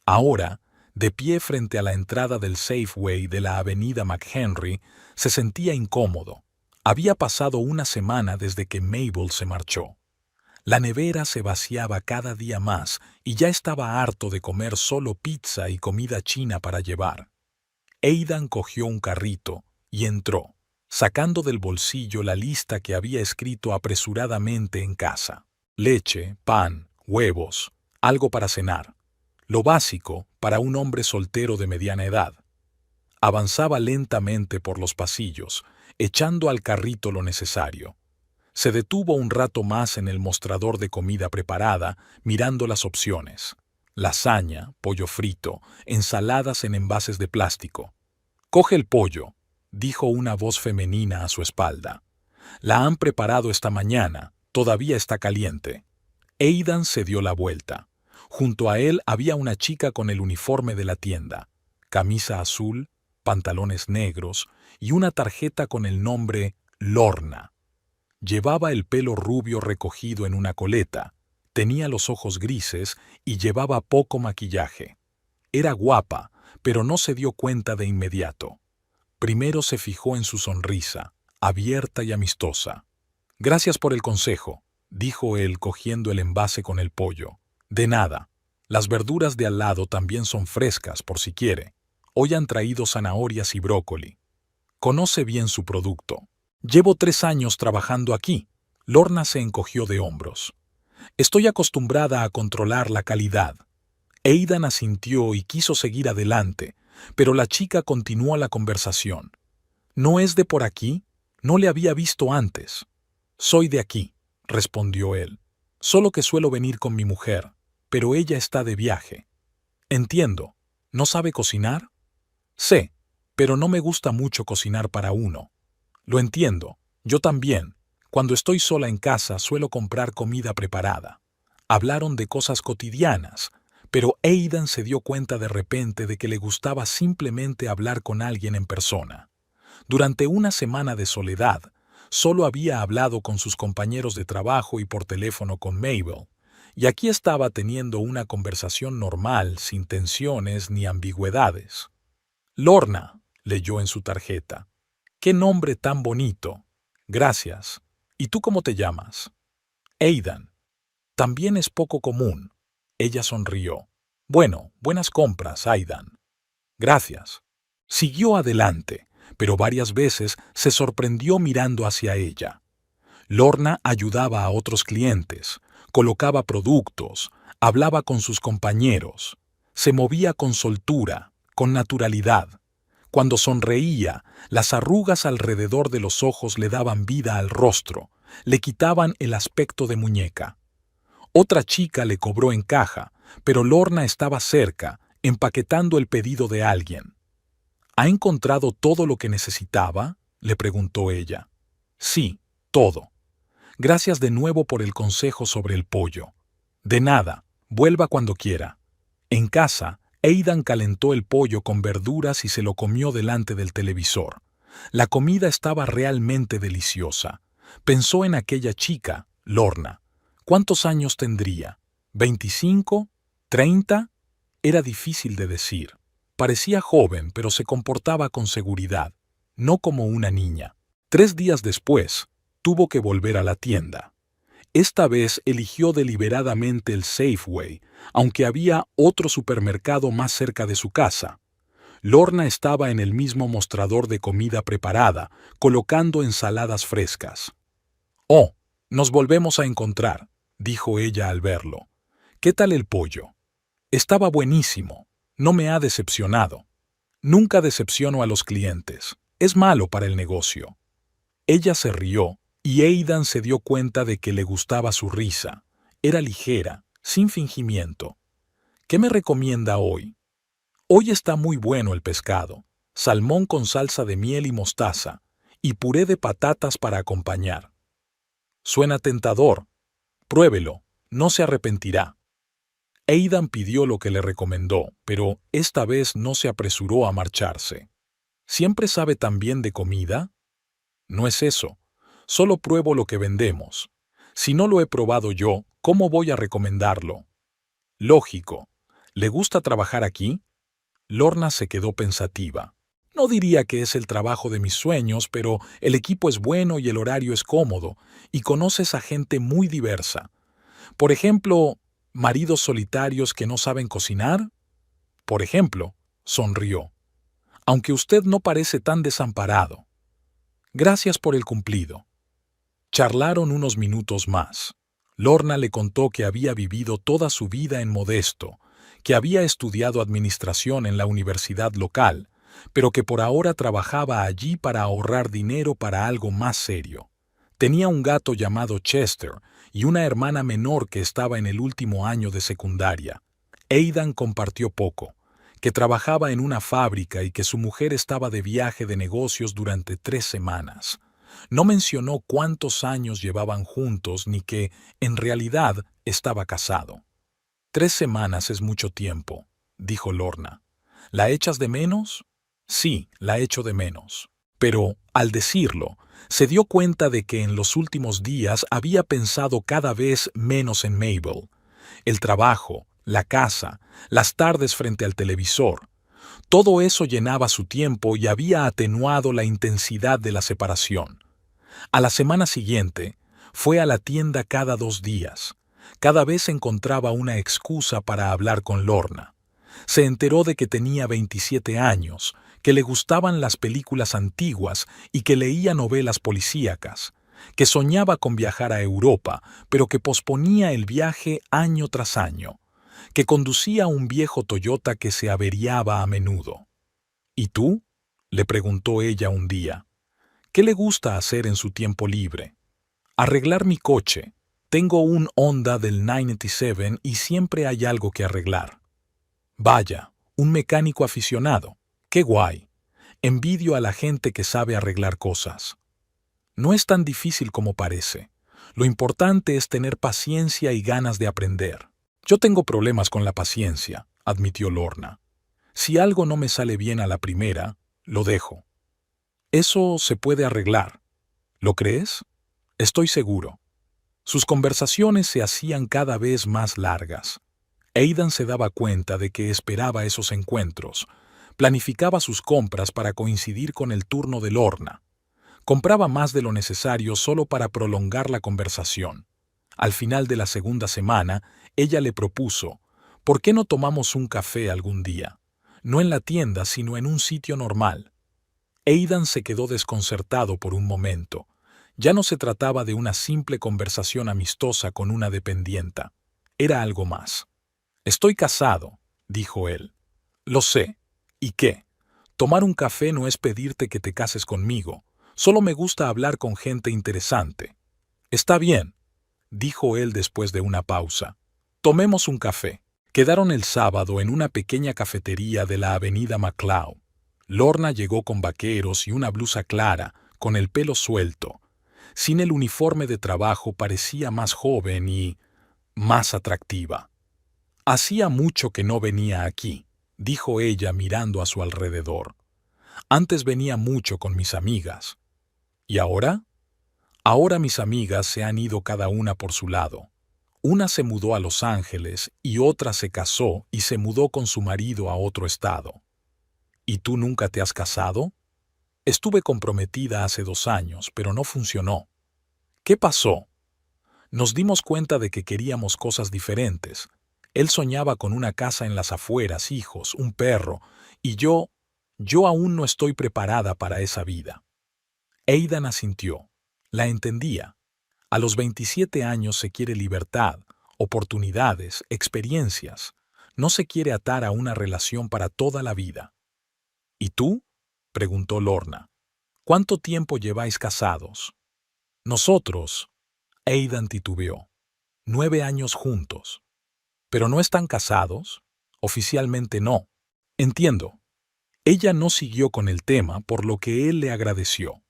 Ahora, de pie frente a la entrada del Safeway de la avenida McHenry, se sentía incómodo. Había pasado una semana desde que Mabel se marchó. La nevera se vaciaba cada día más y ya estaba harto de comer solo pizza y comida china para llevar. Aidan cogió un carrito y entró, sacando del bolsillo la lista que había escrito apresuradamente en casa. Leche, pan, huevos, algo para cenar. Lo básico para un hombre soltero de mediana edad. Avanzaba lentamente por los pasillos, echando al carrito lo necesario. Se detuvo un rato más en el mostrador de comida preparada, mirando las opciones. Lasaña, pollo frito, ensaladas en envases de plástico. «Coge el pollo», dijo una voz femenina a su espalda. «La han preparado esta mañana, todavía está caliente». Aidan se dio la vuelta. Junto a él había una chica con el uniforme de la tienda, camisa azul, pantalones negros y una tarjeta con el nombre Lorna. Llevaba el pelo rubio recogido en una coleta, tenía los ojos grises y llevaba poco maquillaje. Era guapa, pero no se dio cuenta de inmediato. Primero se fijó en su sonrisa, abierta y amistosa. «Gracias por el consejo», dijo él cogiendo el envase con el pollo. «De nada. Las verduras de al lado también son frescas, por si quiere. Hoy han traído zanahorias y brócoli. Conoce bien su producto». «Llevo 3 años trabajando aquí». Lorna se encogió de hombros. «Estoy acostumbrada a controlar la calidad». Aidan asintió y quiso seguir adelante, pero la chica continuó la conversación. «¿No es de por aquí? No le había visto antes». «Soy de aquí», respondió él. «Solo que suelo venir con mi mujer, pero ella está de viaje». «Entiendo. ¿No sabe cocinar?» «Sé, pero no me gusta mucho cocinar para uno». «Lo entiendo. Yo también. Cuando estoy sola en casa suelo comprar comida preparada». Hablaron de cosas cotidianas, pero Aidan se dio cuenta de repente de que le gustaba simplemente hablar con alguien en persona. Durante una semana de soledad, solo había hablado con sus compañeros de trabajo y por teléfono con Mabel, y aquí estaba teniendo una conversación normal, sin tensiones ni ambigüedades. Lorna, leyó en su tarjeta. ¡Qué nombre tan bonito! Gracias. ¿Y tú cómo te llamas? Aidan. También es poco común. Ella sonrió. Bueno, buenas compras, Aidan. Gracias. Siguió adelante, pero varias veces se sorprendió mirando hacia ella. Lorna ayudaba a otros clientes, colocaba productos, hablaba con sus compañeros, se movía con soltura, con naturalidad. Cuando sonreía, las arrugas alrededor de los ojos le daban vida al rostro, le quitaban el aspecto de muñeca. Otra chica le cobró en caja, pero Lorna estaba cerca, empaquetando el pedido de alguien. ¿Ha encontrado todo lo que necesitaba?, le preguntó ella. Sí, todo. Gracias de nuevo por el consejo sobre el pollo. De nada, vuelva cuando quiera. En casa, Aidan calentó el pollo con verduras y se lo comió delante del televisor. La comida estaba realmente deliciosa. Pensó en aquella chica, Lorna. ¿Cuántos años tendría? ¿25? ¿30? Era difícil de decir. Parecía joven, pero se comportaba con seguridad, no como una niña. 3 días después, tuvo que volver a la tienda. Esta vez eligió deliberadamente el Safeway, aunque había otro supermercado más cerca de su casa. Lorna estaba en el mismo mostrador de comida preparada, colocando ensaladas frescas. «Oh, nos volvemos a encontrar», dijo ella al verlo. «¿Qué tal el pollo?» «Estaba buenísimo. No me ha decepcionado. Nunca decepciono a los clientes. Es malo para el negocio». Ella se rió, y Aidan se dio cuenta de que le gustaba su risa. Era ligera, sin fingimiento. «¿Qué me recomienda hoy?» «Hoy está muy bueno el pescado, salmón con salsa de miel y mostaza, y puré de patatas para acompañar». «Suena tentador. Pruébelo, no se arrepentirá». Aidan pidió lo que le recomendó, pero esta vez no se apresuró a marcharse. ¿Siempre sabe tan bien de comida? No es eso. Solo pruebo lo que vendemos. Si no lo he probado yo, ¿cómo voy a recomendarlo? Lógico. ¿Le gusta trabajar aquí? Lorna se quedó pensativa. No diría que es el trabajo de mis sueños, pero el equipo es bueno y el horario es cómodo, y conoces a gente muy diversa. Por ejemplo, maridos solitarios que no saben cocinar. Por ejemplo, sonrió. Aunque usted no parece tan desamparado. Gracias por el cumplido. Charlaron unos minutos más. Lorna le contó que había vivido toda su vida en Modesto, que había estudiado administración en la universidad local, pero que por ahora trabajaba allí para ahorrar dinero para algo más serio. Tenía un gato llamado Chester y una hermana menor que estaba en el último año de secundaria. Aidan compartió poco, que trabajaba en una fábrica y que su mujer estaba de viaje de negocios durante 3 semanas. No mencionó cuántos años llevaban juntos ni que, en realidad, estaba casado. 3 semanas es mucho tiempo, dijo Lorna. ¿La echas de menos? Sí, la echo de menos. Pero, al decirlo, se dio cuenta de que en los últimos días había pensado cada vez menos en Mabel. El trabajo, la casa, las tardes frente al televisor. Todo eso llenaba su tiempo y había atenuado la intensidad de la separación. A la semana siguiente, fue a la tienda cada 2 días. Cada vez encontraba una excusa para hablar con Lorna. Se enteró de que tenía 27 años, que le gustaban las películas antiguas y que leía novelas policíacas, que soñaba con viajar a Europa, pero que posponía el viaje año tras año, que conducía un viejo Toyota que se averiaba a menudo. ¿Y tú?, le preguntó ella un día. ¿Qué le gusta hacer en su tiempo libre? Arreglar mi coche. Tengo un Honda del 97 y siempre hay algo que arreglar. Vaya, un mecánico aficionado. ¡Qué guay! Envidio a la gente que sabe arreglar cosas. No es tan difícil como parece. Lo importante es tener paciencia y ganas de aprender. Yo tengo problemas con la paciencia, admitió Lorna. Si algo no me sale bien a la primera, lo dejo. Eso se puede arreglar. ¿Lo crees? Estoy seguro. Sus conversaciones se hacían cada vez más largas. Aidan se daba cuenta de que esperaba esos encuentros, Planificaba sus compras para coincidir con el turno de Lorna. Compraba más de lo necesario solo para prolongar la conversación. Al final de la segunda semana, ella le propuso, ¿por qué no tomamos un café algún día? No en la tienda, sino en un sitio normal. Aidan se quedó desconcertado por un momento. Ya no se trataba de una simple conversación amistosa con una dependienta. Era algo más. Estoy casado, dijo él. Lo sé. ¿Y qué? Tomar un café no es pedirte que te cases conmigo. Solo me gusta hablar con gente interesante. Está bien, dijo él después de una pausa. Tomemos un café. Quedaron el sábado en una pequeña cafetería de la avenida MacLeod. Lorna llegó con vaqueros y una blusa clara, con el pelo suelto. Sin el uniforme de trabajo parecía más joven y más atractiva. Hacía mucho que no venía aquí, dijo ella mirando a su alrededor. Antes venía mucho con mis amigas. ¿Y ahora? Ahora mis amigas se han ido cada una por su lado. Una se mudó a Los Ángeles y otra se casó y se mudó con su marido a otro estado. ¿Y tú nunca te has casado? Estuve comprometida hace 2 años, pero no funcionó. ¿Qué pasó? Nos dimos cuenta de que queríamos cosas diferentes. Él soñaba con una casa en las afueras, hijos, un perro, y yo aún no estoy preparada para esa vida. Aidan asintió. La entendía. A los 27 años se quiere libertad, oportunidades, experiencias. No se quiere atar a una relación para toda la vida. ¿Y tú? Preguntó Lorna. ¿Cuánto tiempo lleváis casados? Nosotros, Aidan titubeó. 9 años juntos. ¿Pero no están casados? Oficialmente no. Entiendo. Ella no siguió con el tema, por lo que él le agradeció.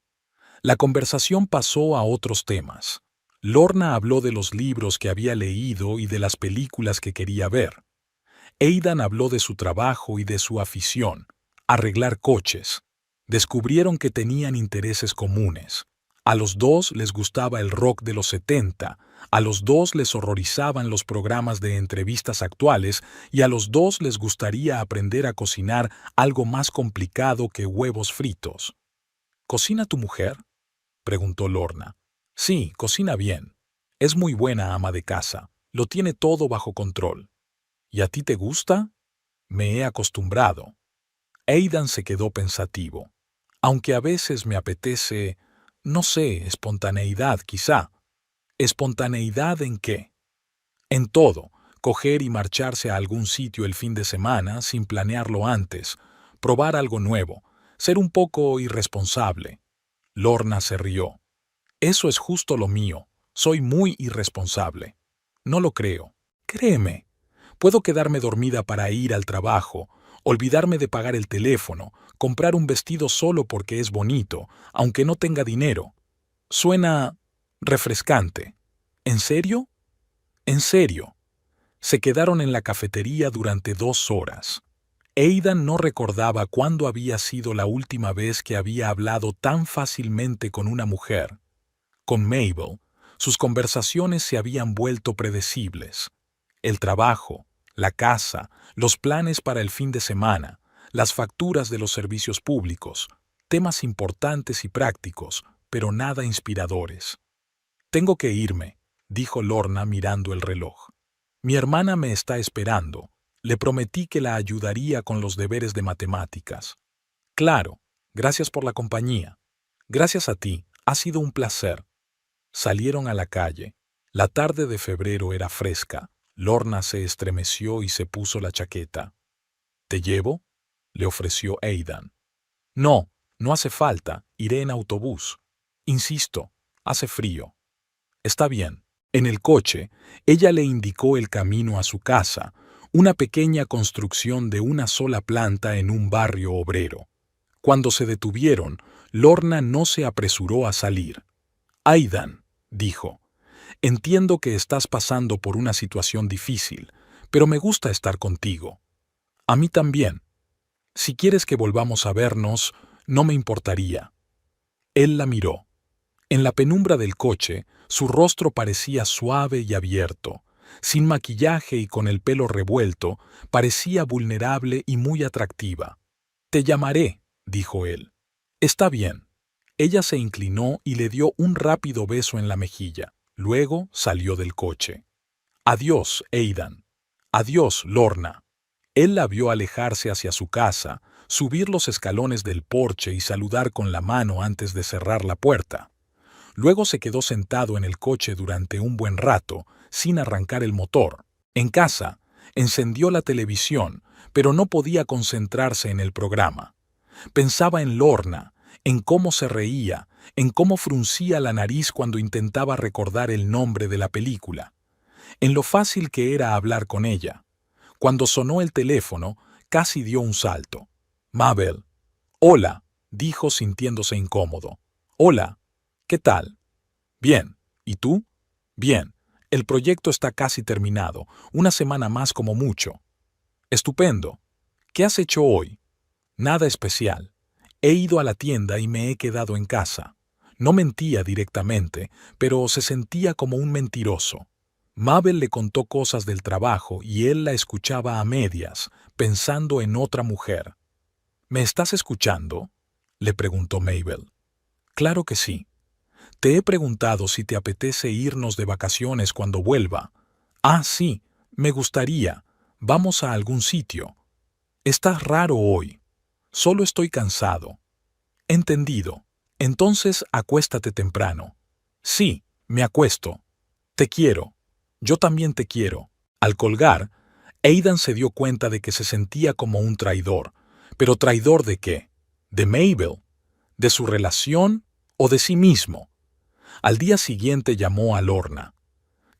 La conversación pasó a otros temas. Lorna habló de los libros que había leído y de las películas que quería ver. Aidan habló de su trabajo y de su afición, arreglar coches. Descubrieron que tenían intereses comunes. A los dos les gustaba el rock de los 70, a los dos les horrorizaban los programas de entrevistas actuales y a los dos les gustaría aprender a cocinar algo más complicado que huevos fritos. ¿Cocina tu mujer?, preguntó Lorna. Sí, cocina bien. Es muy buena ama de casa. Lo tiene todo bajo control. ¿Y a ti te gusta? Me he acostumbrado. Aidan se quedó pensativo. Aunque a veces me apetece, no sé, espontaneidad quizá. ¿Espontaneidad en qué? En todo. Coger y marcharse a algún sitio el fin de semana sin planearlo antes. Probar algo nuevo. Ser un poco irresponsable. Lorna se rió. Eso es justo lo mío. Soy muy irresponsable. No lo creo. Créeme. Puedo quedarme dormida para ir al trabajo, olvidarme de pagar el teléfono, comprar un vestido solo porque es bonito, aunque no tenga dinero. Suena refrescante. ¿En serio? En serio. Se quedaron en la cafetería durante 2 horas. Aidan no recordaba cuándo había sido la última vez que había hablado tan fácilmente con una mujer. Con Mabel, sus conversaciones se habían vuelto predecibles. El trabajo, la casa, los planes para el fin de semana, las facturas de los servicios públicos, temas importantes y prácticos, pero nada inspiradores. Tengo que irme, dijo Lorna mirando el reloj. Mi hermana me está esperando. Le prometí que la ayudaría con los deberes de matemáticas. Claro, gracias por la compañía. Gracias a ti, ha sido un placer. Salieron a la calle. La tarde de febrero era fresca. Lorna se estremeció y se puso la chaqueta. ¿Te llevo?, le ofreció Aidan. No, no hace falta, iré en autobús. Insisto, hace frío. Está bien. En el coche, ella le indicó el camino a su casa, una pequeña construcción de una sola planta en un barrio obrero. Cuando se detuvieron, Lorna no se apresuró a salir. Aidan, dijo, entiendo que estás pasando por una situación difícil, pero me gusta estar contigo. A mí también. Si quieres que volvamos a vernos, no me importaría. Él la miró. En la penumbra del coche, su rostro parecía suave y abierto. Sin maquillaje y con el pelo revuelto, parecía vulnerable y muy atractiva. Te llamaré, dijo él. Está bien. Ella se inclinó y le dio un rápido beso en la mejilla. Luego salió del coche. Adiós, Aidan. Adiós, Lorna. Él la vio alejarse hacia su casa, subir los escalones del porche y saludar con la mano antes de cerrar la puerta. Luego se quedó sentado en el coche durante un buen rato, sin arrancar el motor. En casa, encendió la televisión, pero no podía concentrarse en el programa. Pensaba en Lorna, en cómo se reía, en cómo fruncía la nariz cuando intentaba recordar el nombre de la película, en lo fácil que era hablar con ella. Cuando sonó el teléfono, casi dio un salto. Mabel. Hola, dijo sintiéndose incómodo. Hola, ¿qué tal? Bien, ¿y tú? Bien, el proyecto está casi terminado, una semana más como mucho. Estupendo. ¿Qué has hecho hoy? Nada especial. He ido a la tienda y me he quedado en casa. No mentía directamente, pero se sentía como un mentiroso. Mabel le contó cosas del trabajo y él la escuchaba a medias, pensando en otra mujer. ¿Me estás escuchando?, le preguntó Mabel. Claro que sí. Te he preguntado si te apetece irnos de vacaciones cuando vuelva. Ah, sí, me gustaría. Vamos a algún sitio. Estás raro hoy. Solo estoy cansado. Entendido. Entonces acuéstate temprano. Sí, me acuesto. Te quiero. Yo también te quiero. Al colgar, Aidan se dio cuenta de que se sentía como un traidor. ¿Pero traidor de qué? ¿De Mabel? ¿De su relación o de sí mismo? Al día siguiente llamó a Lorna.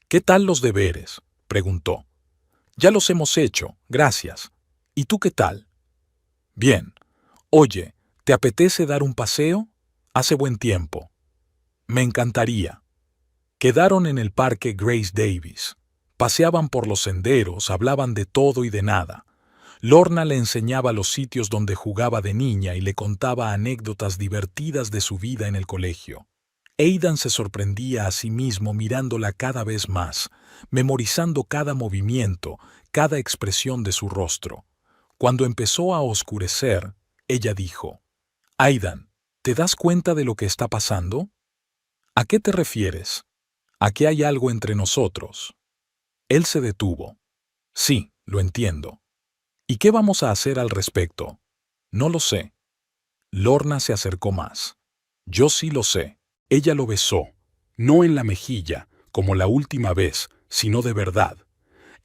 ¿Qué tal los deberes?, preguntó. Ya los hemos hecho, gracias. ¿Y tú qué tal? Bien. Oye, ¿te apetece dar un paseo? Hace buen tiempo. Me encantaría. Quedaron en el parque Grace Davis. Paseaban por los senderos, hablaban de todo y de nada. Lorna le enseñaba los sitios donde jugaba de niña y le contaba anécdotas divertidas de su vida en el colegio. Aidan se sorprendía a sí mismo mirándola cada vez más, memorizando cada movimiento, cada expresión de su rostro. Cuando empezó a oscurecer, ella dijo: «Aidan, ¿te das cuenta de lo que está pasando? ¿A qué te refieres? ¿A que hay algo entre nosotros?» Él se detuvo. «Sí, lo entiendo. ¿Y qué vamos a hacer al respecto?» «No lo sé». Lorna se acercó más. «Yo sí lo sé». Ella lo besó, no en la mejilla, como la última vez, sino de verdad.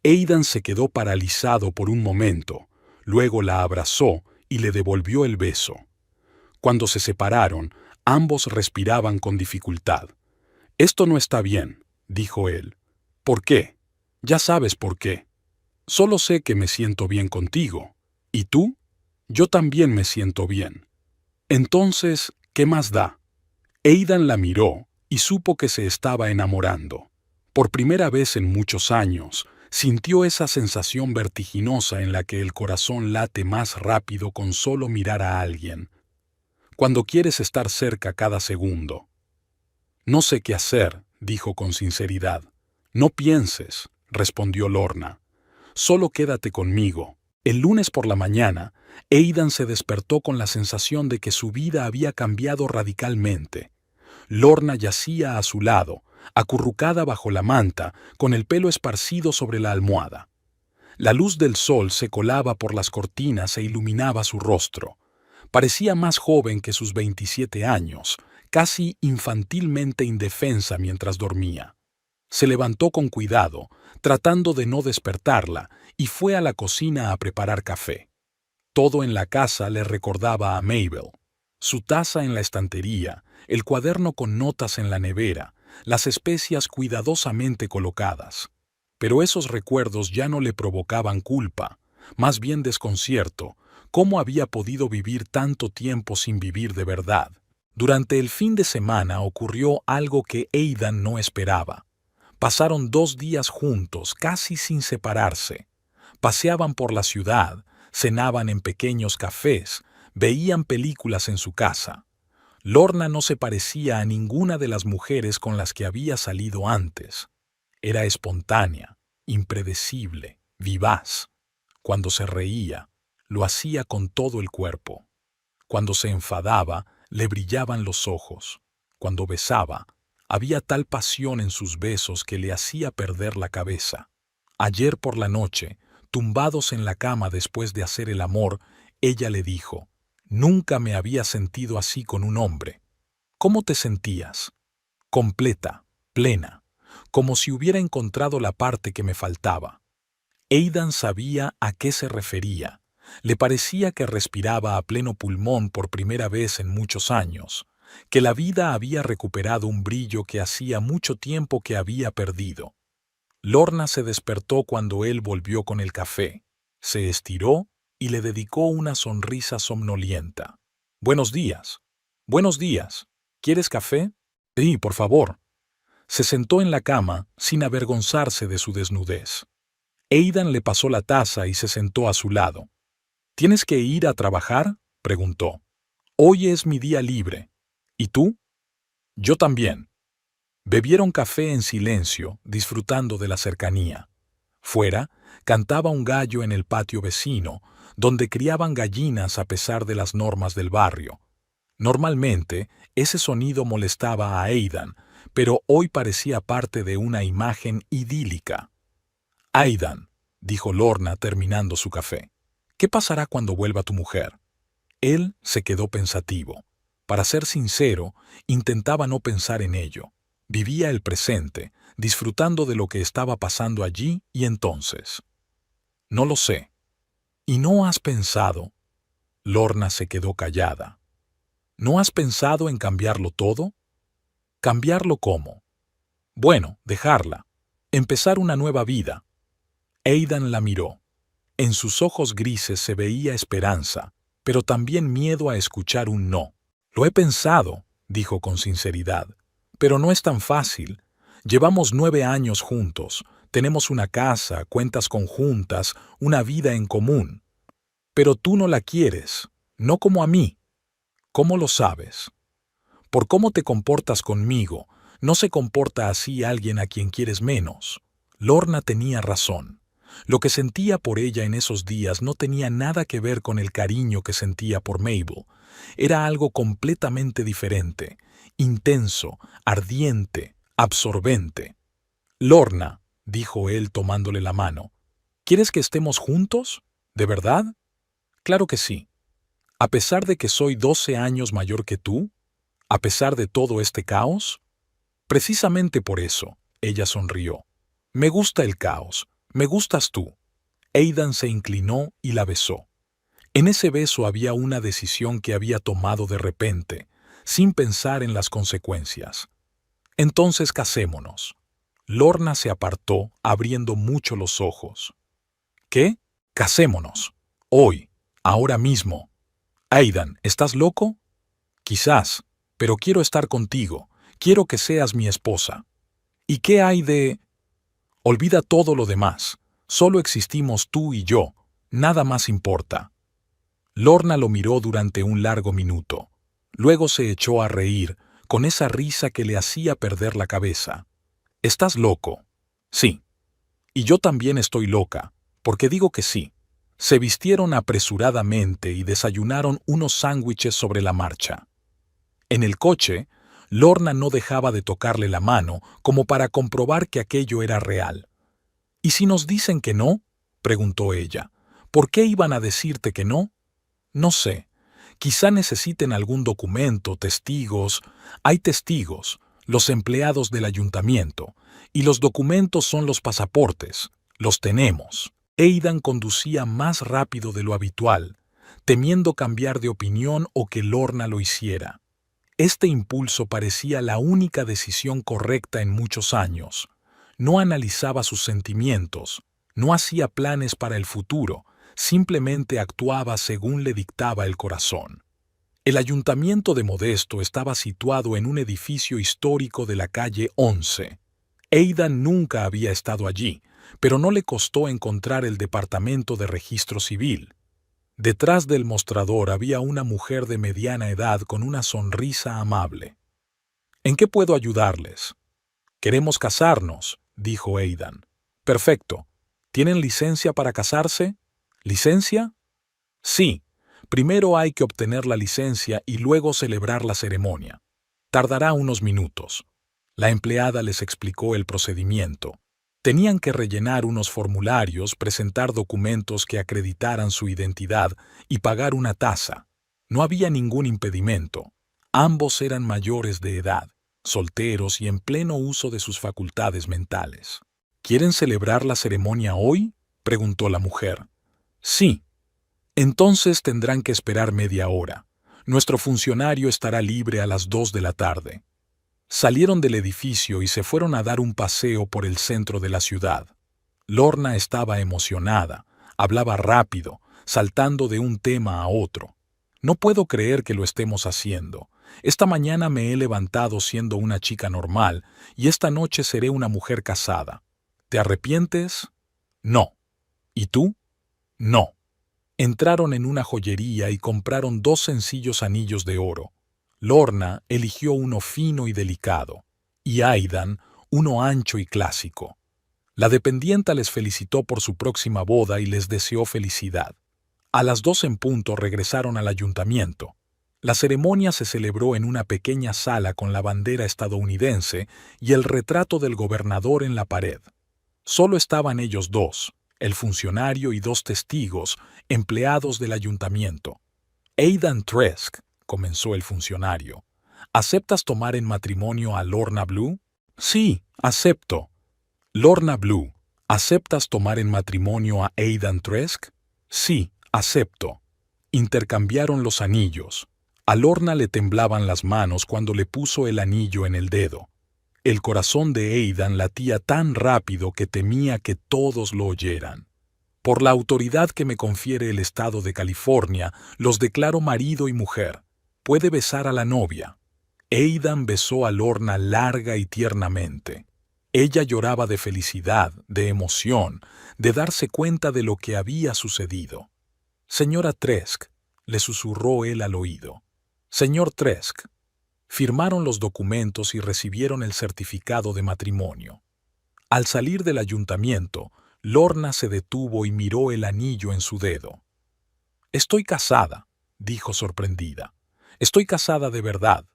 Aidan se quedó paralizado por un momento, luego la abrazó y le devolvió el beso. Cuando se separaron, ambos respiraban con dificultad. «Esto no está bien», dijo él. «¿Por qué?» «Ya sabes por qué. Solo sé que me siento bien contigo. ¿Y tú?» «Yo también me siento bien». «Entonces, ¿qué más da?» Aidan la miró y supo que se estaba enamorando. Por primera vez en muchos años, sintió esa sensación vertiginosa en la que el corazón late más rápido con solo mirar a alguien, cuando quieres estar cerca cada segundo. «No sé qué hacer», dijo con sinceridad. «No pienses», respondió Lorna. «Solo quédate conmigo». El lunes por la mañana, Aidan se despertó con la sensación de que su vida había cambiado radicalmente. Lorna yacía a su lado, acurrucada bajo la manta, con el pelo esparcido sobre la almohada. La luz del sol se colaba por las cortinas e iluminaba su rostro. Parecía más joven que sus 27 años, casi infantilmente indefensa mientras dormía. Se levantó con cuidado, tratando de no despertarla, y fue a la cocina a preparar café. Todo en la casa le recordaba a Mabel. Su taza en la estantería, el cuaderno con notas en la nevera, las especias cuidadosamente colocadas. Pero esos recuerdos ya no le provocaban culpa, más bien desconcierto. ¿Cómo había podido vivir tanto tiempo sin vivir de verdad? Durante el fin de semana ocurrió algo que Aidan no esperaba. Pasaron 2 días juntos, casi sin separarse. Paseaban por la ciudad, cenaban en pequeños cafés, veían películas en su casa. Lorna no se parecía a ninguna de las mujeres con las que había salido antes. Era espontánea, impredecible, vivaz. Cuando se reía, lo hacía con todo el cuerpo. Cuando se enfadaba, le brillaban los ojos. Cuando besaba, había tal pasión en sus besos que le hacía perder la cabeza. Ayer por la noche, tumbados en la cama después de hacer el amor, ella le dijo: «Nunca me había sentido así con un hombre». «¿Cómo te sentías?» «Completa, plena, como si hubiera encontrado la parte que me faltaba». Aidan sabía a qué se refería. Le parecía que respiraba a pleno pulmón por primera vez en muchos años, que la vida había recuperado un brillo que hacía mucho tiempo que había perdido. Lorna se despertó cuando él volvió con el café. Se estiró y le dedicó una sonrisa somnolienta. «Buenos días». «Buenos días. ¿Quieres café?» «Sí, por favor». Se sentó en la cama sin avergonzarse de su desnudez. Aidan le pasó la taza y se sentó a su lado. «¿Tienes que ir a trabajar?», preguntó. «Hoy es mi día libre. ¿Y tú?» «Yo también». Bebieron café en silencio, disfrutando de la cercanía. Fuera, cantaba un gallo en el patio vecino, donde criaban gallinas a pesar de las normas del barrio. Normalmente, ese sonido molestaba a Aidan, pero hoy parecía parte de una imagen idílica. «Aidan», dijo Lorna terminando su café, «¿qué pasará cuando vuelva tu mujer?» Él se quedó pensativo. Para ser sincero, intentaba no pensar en ello. Vivía el presente, disfrutando de lo que estaba pasando allí y entonces. «No lo sé». «¿Y no has pensado?» Lorna se quedó callada. «¿No has pensado en cambiarlo todo?» «¿Cambiarlo cómo?» «Bueno, dejarla. Empezar una nueva vida». Aidan la miró. En sus ojos grises se veía esperanza, pero también miedo a escuchar un no. «Lo he pensado», dijo con sinceridad, «pero no es tan fácil. Llevamos 9 años juntos, tenemos una casa, cuentas conjuntas, una vida en común. Pero tú no la quieres, no como a mí». «¿Cómo lo sabes?» «Por cómo te comportas conmigo, no se comporta así alguien a quien quieres menos». Lorna tenía razón. Lo que sentía por ella en esos días no tenía nada que ver con el cariño que sentía por Mabel. Era algo completamente diferente, intenso, ardiente, absorbente. «Lorna», dijo él tomándole la mano, «¿quieres que estemos juntos? ¿De verdad?» «Claro que sí. ¿A pesar de que soy 12 años mayor que tú? ¿A pesar de todo este caos?» «Precisamente por eso», ella sonrió. «Me gusta el caos. Me gustas tú». Aidan se inclinó y la besó. En ese beso había una decisión que había tomado de repente, sin pensar en las consecuencias. «Entonces casémonos». Lorna se apartó, abriendo mucho los ojos. «¿Qué? Casémonos. Hoy. Ahora mismo». «Aidan, ¿estás loco?» «Quizás, pero quiero estar contigo. Quiero que seas mi esposa». «¿Y qué hay de...?» «Olvida todo lo demás. Solo existimos tú y yo. Nada más importa». Lorna lo miró durante un largo minuto. Luego se echó a reír, con esa risa que le hacía perder la cabeza. «¿Estás loco?» «Sí. Y yo también estoy loca, porque digo que sí». Se vistieron apresuradamente y desayunaron unos sándwiches sobre la marcha. En el coche, Lorna no dejaba de tocarle la mano como para comprobar que aquello era real. «¿Y si nos dicen que no?», preguntó ella. «¿Por qué iban a decirte que no?» «No sé. Quizá necesiten algún documento, testigos. Hay testigos, los empleados del ayuntamiento, y los documentos son los pasaportes. Los tenemos». Aidan conducía más rápido de lo habitual, temiendo cambiar de opinión o que Lorna lo hiciera. Este impulso parecía la única decisión correcta en muchos años. No analizaba sus sentimientos, no hacía planes para el futuro, simplemente actuaba según le dictaba el corazón. El ayuntamiento de Modesto estaba situado en un edificio histórico de la calle 11. Aidan nunca había estado allí, pero no le costó encontrar el departamento de registro civil. Detrás del mostrador había una mujer de mediana edad con una sonrisa amable. «¿En qué puedo ayudarles?» «Queremos casarnos», dijo Aidan. «Perfecto. ¿Tienen licencia para casarse?» «¿Licencia?» Sí, primero hay que obtener la licencia y luego celebrar la ceremonia. Tardará unos minutos. La empleada les explicó el procedimiento. Tenían que rellenar unos formularios, presentar documentos que acreditaran su identidad y pagar una tasa. No había ningún impedimento. Ambos eran mayores de edad, solteros y en pleno uso de sus facultades mentales. ¿Quieren celebrar la ceremonia hoy?, preguntó la mujer. Sí. Entonces tendrán que esperar media hora. Nuestro funcionario estará libre a las 2 de la tarde. Salieron del edificio y se fueron a dar un paseo por el centro de la ciudad. Lorna estaba emocionada, hablaba rápido, saltando de un tema a otro. No puedo creer que lo estemos haciendo. Esta mañana me he levantado siendo una chica normal y esta noche seré una mujer casada. ¿Te arrepientes? No. ¿Y tú? No. Entraron en una joyería y compraron 2 sencillos anillos de oro. Lorna eligió uno fino y delicado, y Aidan uno ancho y clásico. La dependienta les felicitó por su próxima boda y les deseó felicidad. A las 2 en punto regresaron al ayuntamiento. La ceremonia se celebró en una pequeña sala con la bandera estadounidense y el retrato del gobernador en la pared. Solo estaban ellos dos, el funcionario y 2 testigos, empleados del ayuntamiento. Aidan Trask, comenzó el funcionario. ¿Aceptas tomar en matrimonio a Lorna Blue? Sí, acepto. Lorna Blue, ¿aceptas tomar en matrimonio a Aidan Trask? Sí, acepto. Intercambiaron los anillos. A Lorna le temblaban las manos cuando le puso el anillo en el dedo. El corazón de Aidan latía tan rápido que temía que todos lo oyeran. Por la autoridad que me confiere el estado de California, los declaro marido y mujer. Puede besar a la novia. Aidan besó a Lorna larga y tiernamente. Ella lloraba de felicidad, de emoción, de darse cuenta de lo que había sucedido. Señora Trask, le susurró él al oído. Señor Trask. Firmaron los documentos y recibieron el certificado de matrimonio. Al salir del ayuntamiento, Lorna se detuvo y miró el anillo en su dedo. Estoy casada, dijo sorprendida. Estoy casada de verdad.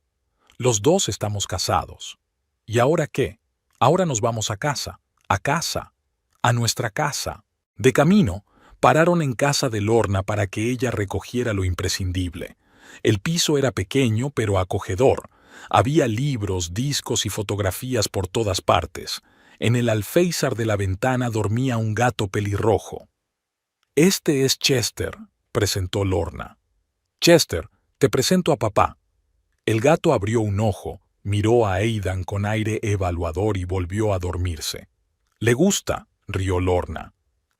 Los dos estamos casados. ¿Y ahora qué? Ahora nos vamos a casa, a nuestra casa. De camino, pararon en casa de Lorna para que ella recogiera lo imprescindible. El piso era pequeño pero acogedor. Había libros, discos y fotografías por todas partes. En el alféizar de la ventana dormía un gato pelirrojo. Este es Chester, presentó Lorna. Chester, te presento a papá. El gato abrió un ojo, miró a Aidan con aire evaluador y volvió a dormirse. «Le gusta», rió Lorna.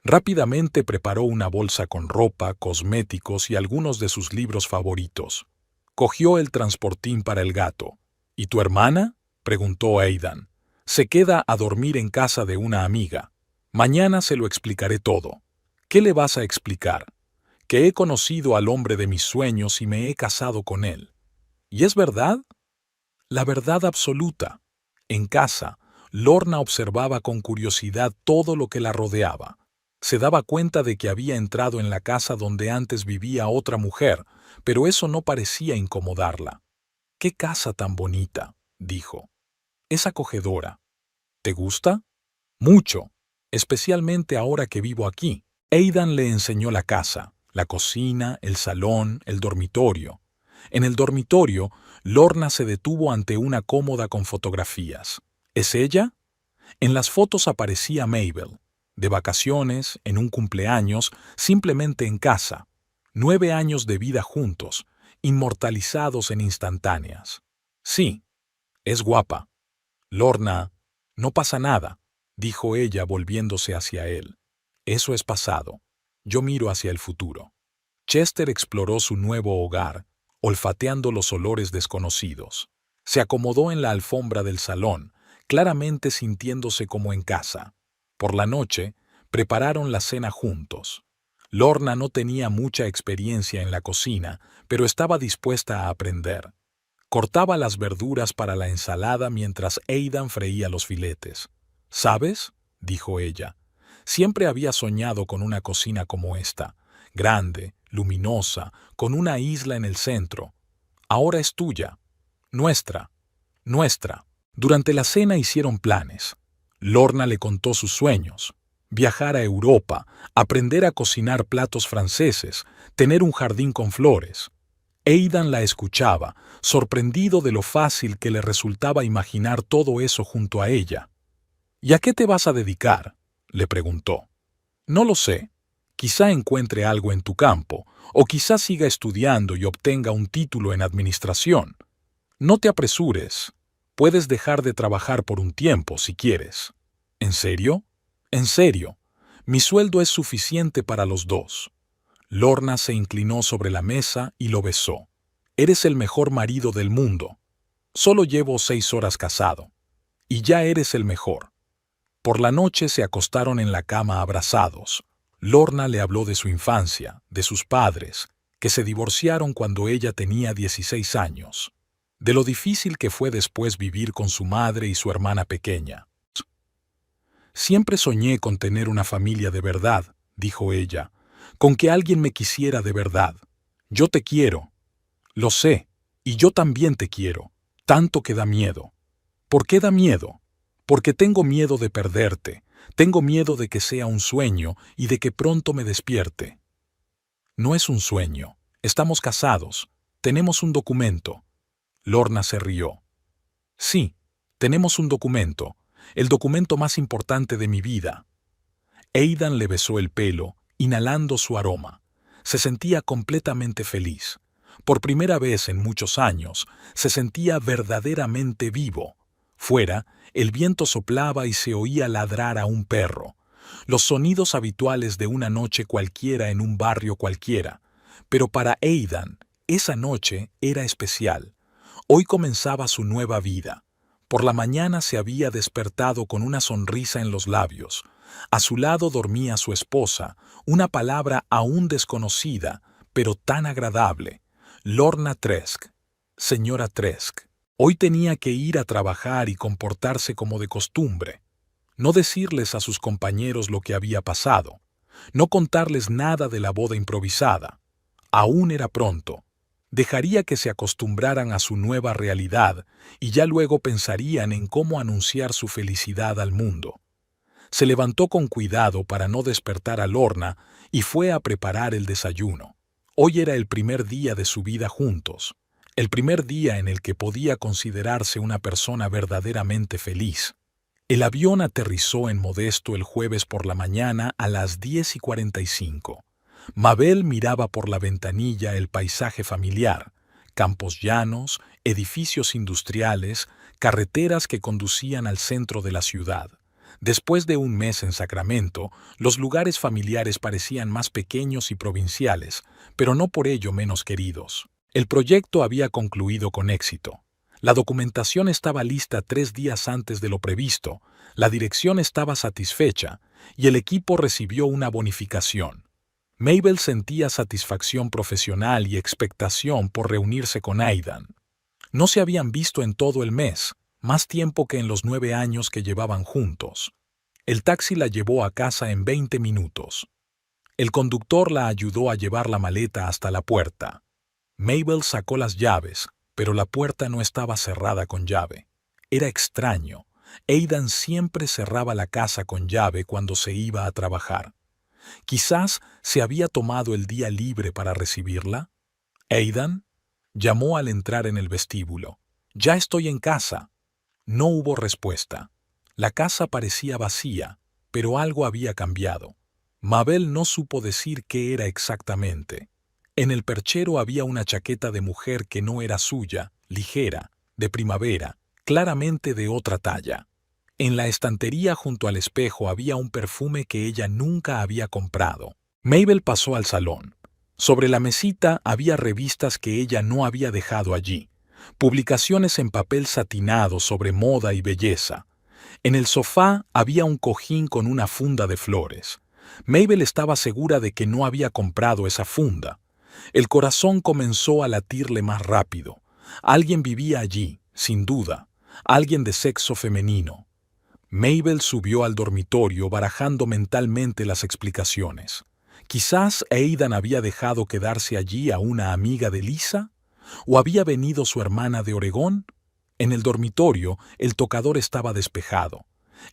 Rápidamente preparó una bolsa con ropa, cosméticos y algunos de sus libros favoritos. Cogió el transportín para el gato. «¿Y tu hermana?», preguntó Aidan. «Se queda a dormir en casa de una amiga. Mañana se lo explicaré todo». «¿Qué le vas a explicar?» «Que he conocido al hombre de mis sueños y me he casado con él». «¿Y es verdad?» La verdad absoluta. En casa, Lorna observaba con curiosidad todo lo que la rodeaba. Se daba cuenta de que había entrado en la casa donde antes vivía otra mujer, pero eso no parecía incomodarla. «¡Qué casa tan bonita!», dijo. «Es acogedora». «¿Te gusta?» «Mucho, especialmente ahora que vivo aquí». Aidan le enseñó la casa, la cocina, el salón, el dormitorio. En el dormitorio, Lorna se detuvo ante una cómoda con fotografías. ¿Es ella? En las fotos aparecía Mabel, de vacaciones, en un cumpleaños, simplemente en casa. 9 años de vida juntos, inmortalizados en instantáneas. Sí, es guapa. Lorna, no pasa nada, dijo ella volviéndose hacia él. Eso es pasado. Yo miro hacia el futuro. Chester exploró su nuevo hogar, olfateando los olores desconocidos. Se acomodó en la alfombra del salón, claramente sintiéndose como en casa. Por la noche, prepararon la cena juntos. Lorna no tenía mucha experiencia en la cocina, pero estaba dispuesta a aprender. Cortaba las verduras para la ensalada mientras Aidan freía los filetes. «¿Sabes?», dijo ella. «Siempre había soñado con una cocina como esta, grande, luminosa, con una isla en el centro. Ahora es tuya. Nuestra. Nuestra. Durante la cena hicieron planes. Lorna le contó sus sueños. Viajar a Europa, aprender a cocinar platos franceses, tener un jardín con flores. Aidan la escuchaba, sorprendido de lo fácil que le resultaba imaginar todo eso junto a ella. ¿Y a qué te vas a dedicar?, le preguntó. No lo sé. Quizá encuentre algo en tu campo, o quizá siga estudiando y obtenga un título en administración. No te apresures. Puedes dejar de trabajar por un tiempo si quieres. ¿En serio? En serio. Mi sueldo es suficiente para los dos. Lorna se inclinó sobre la mesa y lo besó. Eres el mejor marido del mundo. Solo llevo 6 horas casado. Y ya eres el mejor. Por la noche se acostaron en la cama abrazados. Lorna le habló de su infancia, de sus padres, que se divorciaron cuando ella tenía 16 años, de lo difícil que fue después vivir con su madre y su hermana pequeña. Siempre soñé con tener una familia de verdad, dijo ella, con que alguien me quisiera de verdad. Yo te quiero. Lo sé, y yo también te quiero, tanto que da miedo. ¿Por qué da miedo? Porque tengo miedo de perderte, tengo miedo de que sea un sueño y de que pronto me despierte. No es un sueño, estamos casados, tenemos un documento. Lorna se rió. Sí, tenemos un documento, el documento más importante de mi vida. Aidan le besó el pelo, inhalando su aroma. Se sentía completamente feliz. Por primera vez en muchos años, se sentía verdaderamente vivo. Fuera, el viento soplaba y se oía ladrar a un perro. Los sonidos habituales de una noche cualquiera en un barrio cualquiera. Pero para Aidan, esa noche era especial. Hoy comenzaba su nueva vida. Por la mañana se había despertado con una sonrisa en los labios. A su lado dormía su esposa, una palabra aún desconocida, pero tan agradable. Lorna Tresk. Señora Tresk. Hoy tenía que ir a trabajar y comportarse como de costumbre. No decirles a sus compañeros lo que había pasado. No contarles nada de la boda improvisada. Aún era pronto. Dejaría que se acostumbraran a su nueva realidad y ya luego pensarían en cómo anunciar su felicidad al mundo. Se levantó con cuidado para no despertar a Lorna y fue a preparar el desayuno. Hoy era el primer día de su vida juntos, el primer día en el que podía considerarse una persona verdaderamente feliz. El avión aterrizó en Modesto el jueves por la mañana a las 10:45. Mabel miraba por la ventanilla el paisaje familiar, campos llanos, edificios industriales, carreteras que conducían al centro de la ciudad. Después de un mes en Sacramento, los lugares familiares parecían más pequeños y provinciales, pero no por ello menos queridos. El proyecto había concluido con éxito. La documentación estaba lista 3 días antes de lo previsto, la dirección estaba satisfecha y el equipo recibió una bonificación. Mabel sentía satisfacción profesional y expectación por reunirse con Aidan. No se habían visto en todo el mes, más tiempo que en los 9 años que llevaban juntos. El taxi la llevó a casa en 20 minutos. El conductor la ayudó a llevar la maleta hasta la puerta. Mabel sacó las llaves, pero la puerta no estaba cerrada con llave. Era extraño. Aidan siempre cerraba la casa con llave cuando se iba a trabajar. Quizás se había tomado el día libre para recibirla. «Aidan», llamó al entrar en el vestíbulo. «Ya estoy en casa». No hubo respuesta. La casa parecía vacía, pero algo había cambiado. Mabel no supo decir qué era exactamente. En el perchero había una chaqueta de mujer que no era suya, ligera, de primavera, claramente de otra talla. En la estantería junto al espejo había un perfume que ella nunca había comprado. Mabel pasó al salón. Sobre la mesita había revistas que ella no había dejado allí, publicaciones en papel satinado sobre moda y belleza. En el sofá había un cojín con una funda de flores. Mabel estaba segura de que no había comprado esa funda. El corazón comenzó a latirle más rápido. Alguien vivía allí, sin duda, alguien de sexo femenino. Mabel subió al dormitorio barajando mentalmente las explicaciones. Quizás Aidan había dejado quedarse allí a una amiga de Lisa, o había venido su hermana de Oregón. En el dormitorio, el tocador estaba despejado.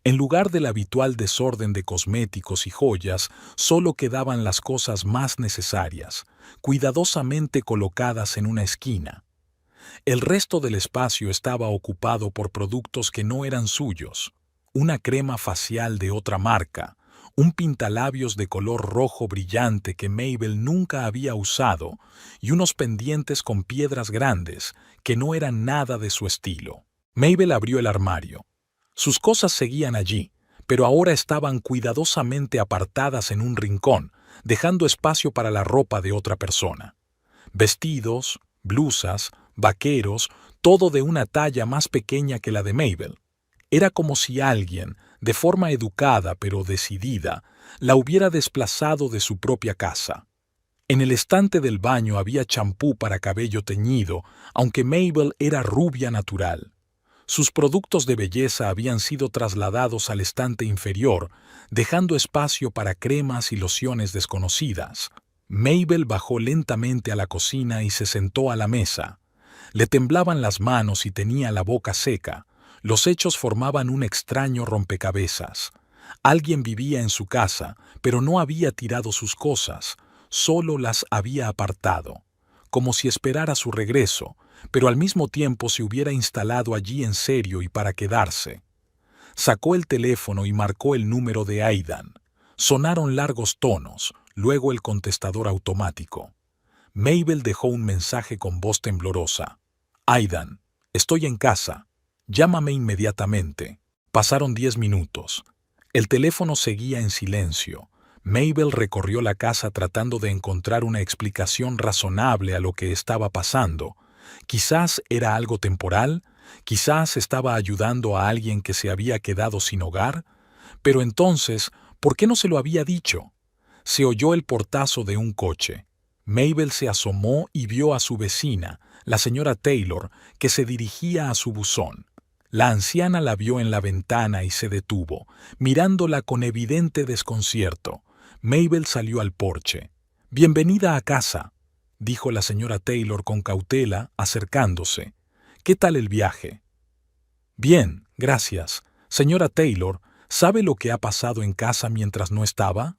En lugar del habitual desorden de cosméticos y joyas, solo quedaban las cosas más necesarias, cuidadosamente colocadas en una esquina. El resto del espacio estaba ocupado por productos que no eran suyos: una crema facial de otra marca, un pintalabios de color rojo brillante que Mabel nunca había usado y unos pendientes con piedras grandes que no eran nada de su estilo. Mabel abrió el armario. Sus cosas seguían allí, pero ahora estaban cuidadosamente apartadas en un rincón, dejando espacio para la ropa de otra persona. Vestidos, blusas, vaqueros, todo de una talla más pequeña que la de Mabel. Era como si alguien, de forma educada pero decidida, la hubiera desplazado de su propia casa. En el estante del baño había champú para cabello teñido, aunque Mabel era rubia natural. Sus productos de belleza habían sido trasladados al estante inferior, dejando espacio para cremas y lociones desconocidas. Mabel bajó lentamente a la cocina y se sentó a la mesa. Le temblaban las manos y tenía la boca seca. Los hechos formaban un extraño rompecabezas. Alguien vivía en su casa, pero no había tirado sus cosas, solo las había apartado, como si esperara su regreso, pero al mismo tiempo se hubiera instalado allí en serio y para quedarse. Sacó el teléfono y marcó el número de Aidan. Sonaron largos tonos, luego el contestador automático. Mabel dejó un mensaje con voz temblorosa. Aidan, estoy en casa. Llámame inmediatamente. Pasaron 10 minutos. El teléfono seguía en silencio. Mabel recorrió la casa tratando de encontrar una explicación razonable a lo que estaba pasando. Quizás era algo temporal, quizás estaba ayudando a alguien que se había quedado sin hogar, pero entonces, ¿por qué no se lo había dicho? Se oyó el portazo de un coche. Mabel se asomó y vio a su vecina, la señora Taylor, que se dirigía a su buzón. La anciana la vio en la ventana y se detuvo, mirándola con evidente desconcierto. Mabel salió al porche. «Bienvenida a casa», dijo la señora Taylor con cautela, acercándose. «¿Qué tal el viaje?» «Bien, gracias. Señora Taylor, ¿sabe lo que ha pasado en casa mientras no estaba?»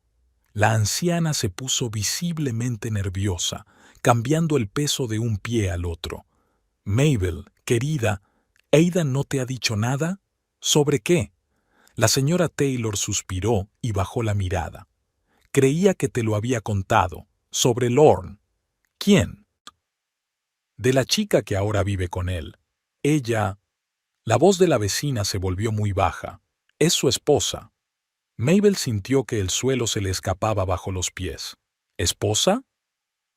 La anciana se puso visiblemente nerviosa, cambiando el peso de un pie al otro. «Mabel, querida, ¿Aidan no te ha dicho nada? ¿Sobre qué?» La señora Taylor suspiró y bajó la mirada. «Creía que te lo había contado. Sobre Lorne». «¿Quién?» «De la chica que ahora vive con él. Ella...» La voz de la vecina se volvió muy baja. «Es su esposa». Mabel sintió que el suelo se le escapaba bajo los pies. ¿Esposa?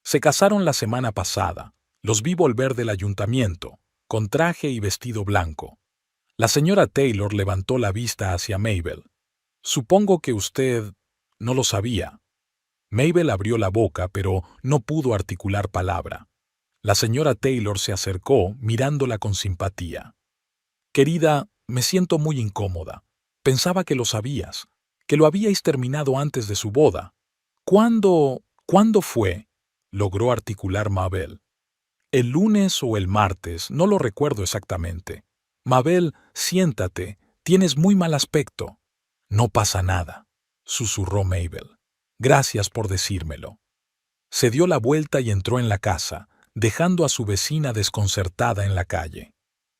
Se casaron la semana pasada. Los vi volver del ayuntamiento, con traje y vestido blanco. La señora Taylor levantó la vista hacia Mabel. «Supongo que usted no lo sabía». Mabel abrió la boca, pero no pudo articular palabra. La señora Taylor se acercó, mirándola con simpatía. «Querida, me siento muy incómoda. Pensaba que lo sabías, que lo habíais terminado antes de su boda». ¿Cuándo fue?», logró articular Mabel. «El lunes o el martes, no lo recuerdo exactamente». «Mabel, siéntate, tienes muy mal aspecto». «No pasa nada», susurró Mabel. «Gracias por decírmelo». Se dio la vuelta y entró en la casa, dejando a su vecina desconcertada en la calle.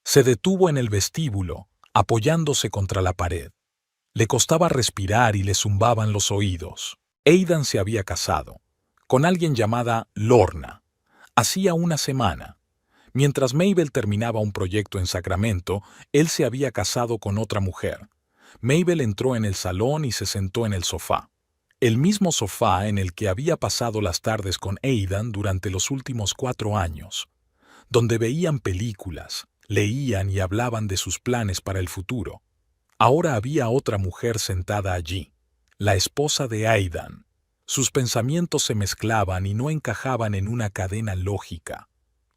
Se detuvo en el vestíbulo, apoyándose contra la pared. Le costaba respirar y le zumbaban los oídos. Aidan se había casado, con alguien llamada Lorna. Hacía una semana. Mientras Mabel terminaba un proyecto en Sacramento, él se había casado con otra mujer. Mabel entró en el salón y se sentó en el sofá. El mismo sofá en el que había pasado las tardes con Aidan durante los últimos 4 años, donde veían películas, leían y hablaban de sus planes para el futuro. Ahora había otra mujer sentada allí, la esposa de Aidan. Sus pensamientos se mezclaban y no encajaban en una cadena lógica.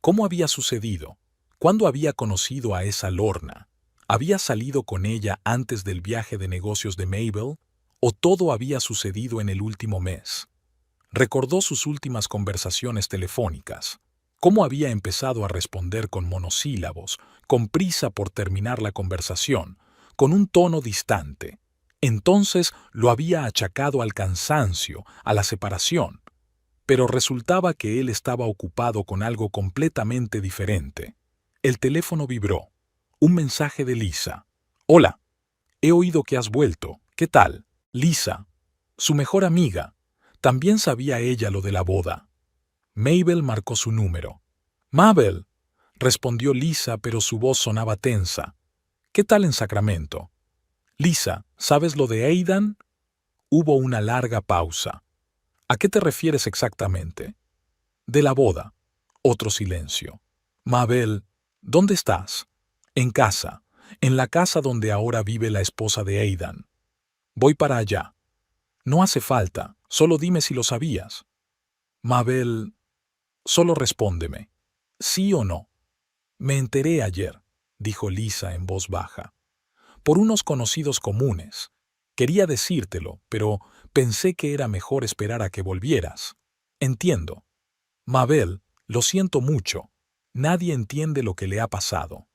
¿Cómo había sucedido? ¿Cuándo había conocido a esa Lorna? ¿Había salido con ella antes del viaje de negocios de Mabel? ¿O todo había sucedido en el último mes? Recordó sus últimas conversaciones telefónicas, cómo había empezado a responder con monosílabos, con prisa por terminar la conversación, con un tono distante. Entonces lo había achacado al cansancio, a la separación, pero resultaba que él estaba ocupado con algo completamente diferente. El teléfono vibró. Un mensaje de Lisa. Hola, he oído que has vuelto. ¿Qué tal? Lisa, su mejor amiga. También sabía ella lo de la boda. Mabel marcó su número. Mabel, respondió Lisa, pero su voz sonaba tensa. ¿Qué tal en Sacramento? Lisa, ¿sabes lo de Aidan? Hubo una larga pausa. ¿A qué te refieres exactamente? De la boda. Otro silencio. Mabel, ¿dónde estás? En casa, en la casa donde ahora vive la esposa de Aidan. Voy para allá. No hace falta, solo dime si lo sabías. Mabel, solo respóndeme. ¿Sí o no? Me enteré ayer, dijo Lisa en voz baja. Por unos conocidos comunes. Quería decírtelo, pero pensé que era mejor esperar a que volvieras. Entiendo. Mabel, lo siento mucho. Nadie entiende lo que le ha pasado.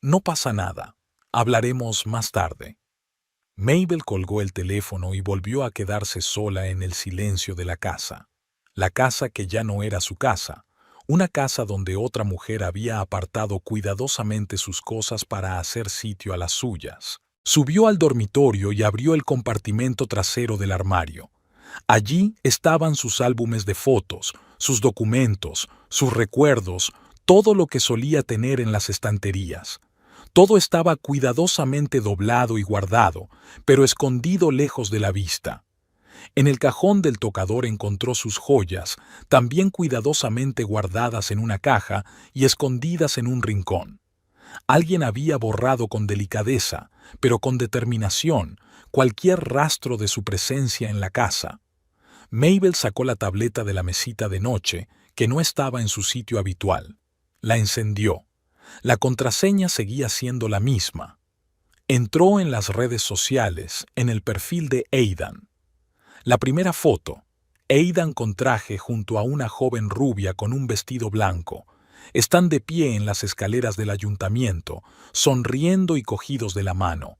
No pasa nada. Hablaremos más tarde. Mabel colgó el teléfono y volvió a quedarse sola en el silencio de la casa que ya no era su casa, una casa donde otra mujer había apartado cuidadosamente sus cosas para hacer sitio a las suyas. Subió al dormitorio y abrió el compartimento trasero del armario. Allí estaban sus álbumes de fotos, sus documentos, sus recuerdos, todo lo que solía tener en las estanterías. Todo estaba cuidadosamente doblado y guardado, pero escondido lejos de la vista. En el cajón del tocador encontró sus joyas, también cuidadosamente guardadas en una caja y escondidas en un rincón. Alguien había borrado con delicadeza, pero con determinación, cualquier rastro de su presencia en la casa. Mabel sacó la tableta de la mesita de noche, que no estaba en su sitio habitual. La encendió. La contraseña seguía siendo la misma. Entró en las redes sociales, en el perfil de Aidan. La primera foto, Aidan con traje junto a una joven rubia con un vestido blanco. Están de pie en las escaleras del ayuntamiento, sonriendo y cogidos de la mano.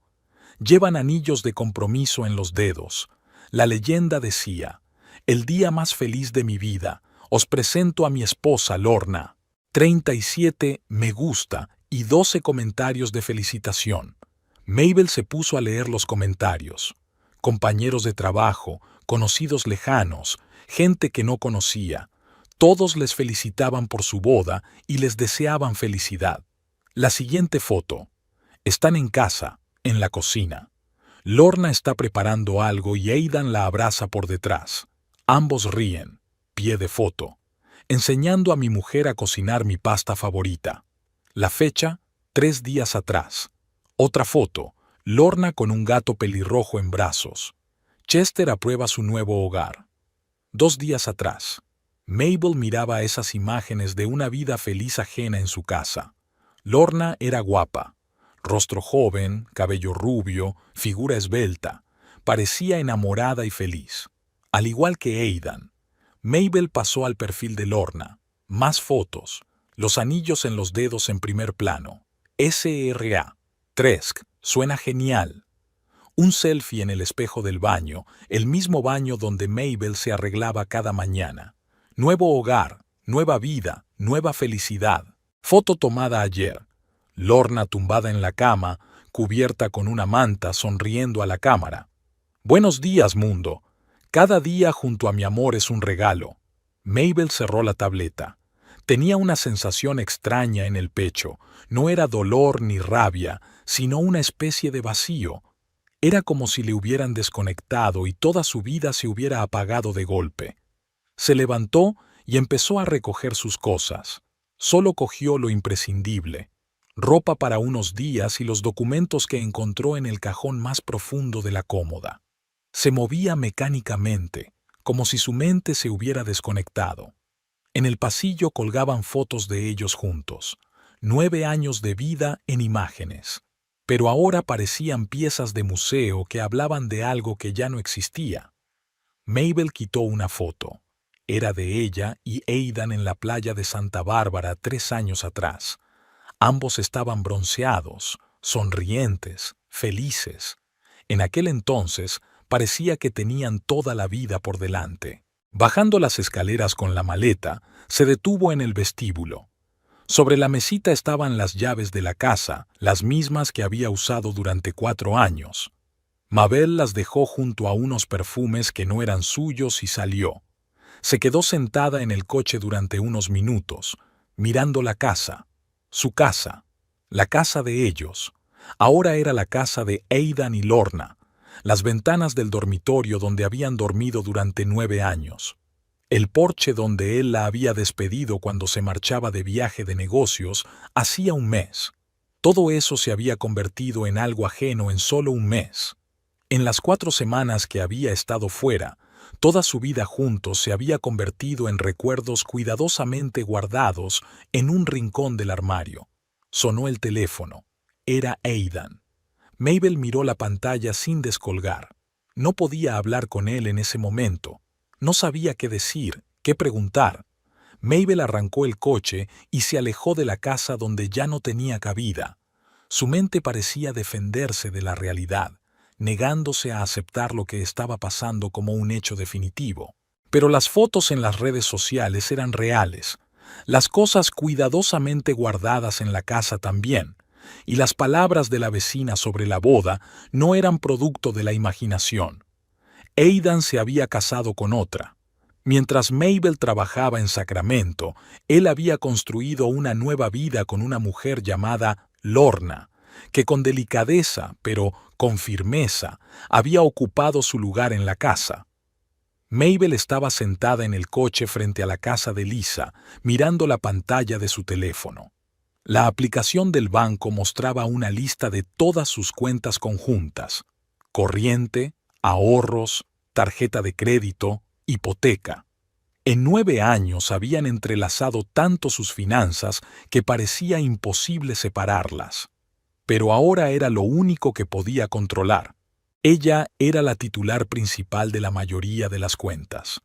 Llevan anillos de compromiso en los dedos. La leyenda decía: «El día más feliz de mi vida, os presento a mi esposa Lorna». 37 me gusta y 12 comentarios de felicitación. Mabel se puso a leer los comentarios. Compañeros de trabajo, conocidos lejanos, gente que no conocía. Todos les felicitaban por su boda y les deseaban felicidad. La siguiente foto. Están en casa, en la cocina. Lorna está preparando algo y Aidan la abraza por detrás. Ambos ríen. Pie de foto. Enseñando a mi mujer a cocinar mi pasta favorita. La fecha, 3 días atrás. Otra foto, Lorna con un gato pelirrojo en brazos. Chester aprueba su nuevo hogar. 2 días atrás. Mabel miraba esas imágenes de una vida feliz ajena en su casa. Lorna era guapa. Rostro joven, cabello rubio, figura esbelta. Parecía enamorada y feliz. Al igual que Aidan. Mabel pasó al perfil de Lorna. Más fotos. Los anillos en los dedos en primer plano. SRA. Tresk. Suena genial. Un selfie en el espejo del baño, el mismo baño donde Mabel se arreglaba cada mañana. Nuevo hogar, nueva vida, nueva felicidad. Foto tomada ayer. Lorna tumbada en la cama, cubierta con una manta, sonriendo a la cámara. Buenos días, mundo. Cada día junto a mi amor es un regalo. Mabel cerró la tableta. Tenía una sensación extraña en el pecho. No era dolor ni rabia, sino una especie de vacío. Era como si le hubieran desconectado y toda su vida se hubiera apagado de golpe. Se levantó y empezó a recoger sus cosas. Solo cogió lo imprescindible: ropa para unos días y los documentos que encontró en el cajón más profundo de la cómoda. Se movía mecánicamente, como si su mente se hubiera desconectado. En el pasillo colgaban fotos de ellos juntos. 9 años de vida en imágenes. Pero ahora parecían piezas de museo que hablaban de algo que ya no existía. Mabel quitó una foto. Era de ella y Aidan en la playa de Santa Bárbara 3 años atrás. Ambos estaban bronceados, sonrientes, felices. En aquel entonces parecía que tenían toda la vida por delante. Bajando las escaleras con la maleta, se detuvo en el vestíbulo. Sobre la mesita estaban las llaves de la casa, las mismas que había usado durante 4 años. Mabel las dejó junto a unos perfumes que no eran suyos y salió. Se quedó sentada en el coche durante unos minutos, mirando la casa. Su casa, la casa de ellos. Ahora era la casa de Aidan y Lorna, las ventanas del dormitorio donde habían dormido durante 9 años. El porche donde él la había despedido cuando se marchaba de viaje de negocios hacía un mes. Todo eso se había convertido en algo ajeno en solo un mes. En las 4 semanas que había estado fuera, toda su vida juntos se había convertido en recuerdos cuidadosamente guardados en un rincón del armario. Sonó el teléfono. Era Aidan. Mabel miró la pantalla sin descolgar. No podía hablar con él en ese momento. No sabía qué decir, qué preguntar. Mabel arrancó el coche y se alejó de la casa donde ya no tenía cabida. Su mente parecía defenderse de la realidad, negándose a aceptar lo que estaba pasando como un hecho definitivo. Pero las fotos en las redes sociales eran reales, las cosas cuidadosamente guardadas en la casa también, y las palabras de la vecina sobre la boda no eran producto de la imaginación. Aidan se había casado con otra. Mientras Mabel trabajaba en Sacramento, él había construido una nueva vida con una mujer llamada Lorna, que con delicadeza, pero con firmeza, había ocupado su lugar en la casa. Mabel estaba sentada en el coche frente a la casa de Lisa, mirando la pantalla de su teléfono. La aplicación del banco mostraba una lista de todas sus cuentas conjuntas: corriente, ahorros, tarjeta de crédito, hipoteca. En 9 años habían entrelazado tanto sus finanzas que parecía imposible separarlas. Pero ahora era lo único que podía controlar. Ella era la titular principal de la mayoría de las cuentas.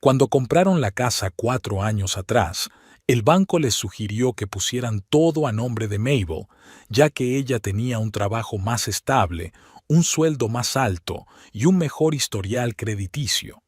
Cuando compraron la casa 4 años atrás, el banco les sugirió que pusieran todo a nombre de Mabel, ya que ella tenía un trabajo más estable, un sueldo más alto y un mejor historial crediticio.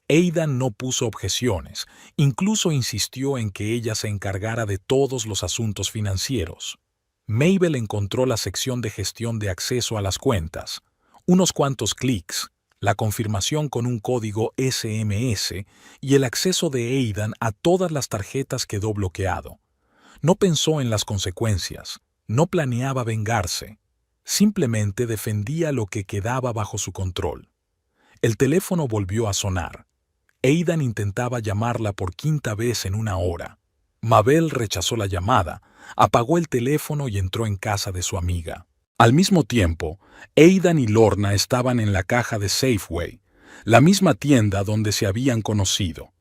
Aidan no puso objeciones, incluso insistió en que ella se encargara de todos los asuntos financieros. Mabel encontró la sección de gestión de acceso a las cuentas, unos cuantos clics, la confirmación con un código SMS y el acceso de Aidan a todas las tarjetas quedó bloqueado. No pensó en las consecuencias, no planeaba vengarse, simplemente defendía lo que quedaba bajo su control. El teléfono volvió a sonar. Aidan intentaba llamarla por 5ª vez en 1 hora. Mabel rechazó la llamada, apagó el teléfono y entró en casa de su amiga. Al mismo tiempo, Aidan y Lorna estaban en la caja de Safeway, la misma tienda donde se habían conocido.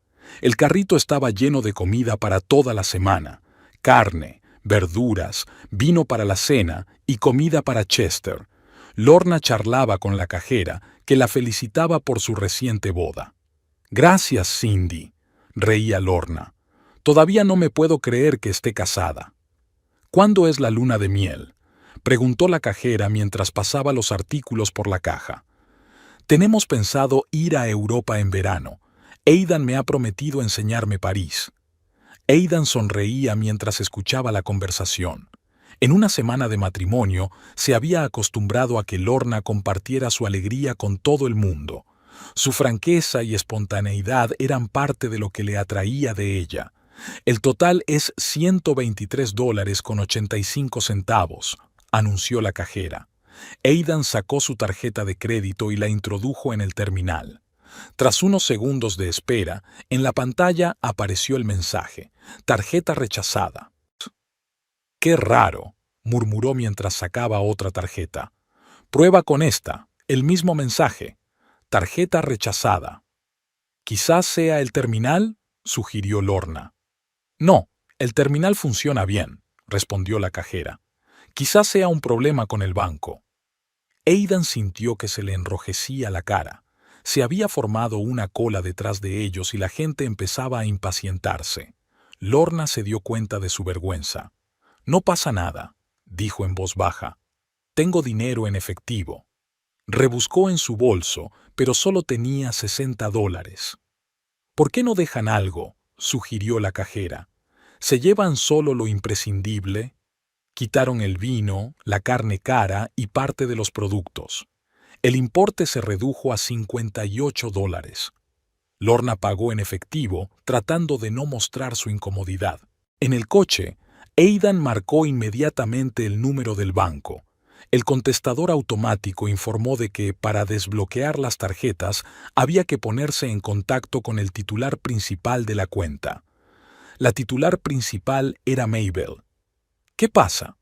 El carrito estaba lleno de comida para toda la semana: carne, verduras, vino para la cena y comida para Chester. Lorna charlaba con la cajera, que la felicitaba por su reciente boda. «Gracias, Cindy», reía Lorna. «Todavía no me puedo creer que esté casada». «¿Cuándo es la luna de miel?», preguntó la cajera mientras pasaba los artículos por la caja. «Tenemos pensado ir a Europa en verano. Aidan me ha prometido enseñarme París». Aidan sonreía mientras escuchaba la conversación. En una semana de matrimonio se había acostumbrado a que Lorna compartiera su alegría con todo el mundo. Su franqueza y espontaneidad eran parte de lo que le atraía de ella. «El total es $123.85, anunció la cajera. Aidan sacó su tarjeta de crédito y la introdujo en el terminal. Tras unos segundos de espera, en la pantalla apareció el mensaje: «Tarjeta rechazada». «Qué raro», murmuró mientras sacaba otra tarjeta. «Prueba con esta, el mismo mensaje: tarjeta rechazada». «Quizás sea el terminal», sugirió Lorna. «No, el terminal funciona bien», respondió la cajera. «Quizás sea un problema con el banco». Aidan sintió que se le enrojecía la cara. Se había formado una cola detrás de ellos y la gente empezaba a impacientarse. Lorna se dio cuenta de su vergüenza. «No pasa nada», dijo en voz baja. «Tengo dinero en efectivo». Rebuscó en su bolso, pero solo tenía $60. «¿Por qué no dejan algo?», sugirió la cajera. «¿Se llevan solo lo imprescindible?». Quitaron el vino, la carne cara y parte de los productos. El importe se redujo a $58. Lorna pagó en efectivo, tratando de no mostrar su incomodidad. En el coche, Aidan marcó inmediatamente el número del banco. El contestador automático informó de que, para desbloquear las tarjetas, había que ponerse en contacto con el titular principal de la cuenta. La titular principal era Mabel. «¿Qué pasa?»,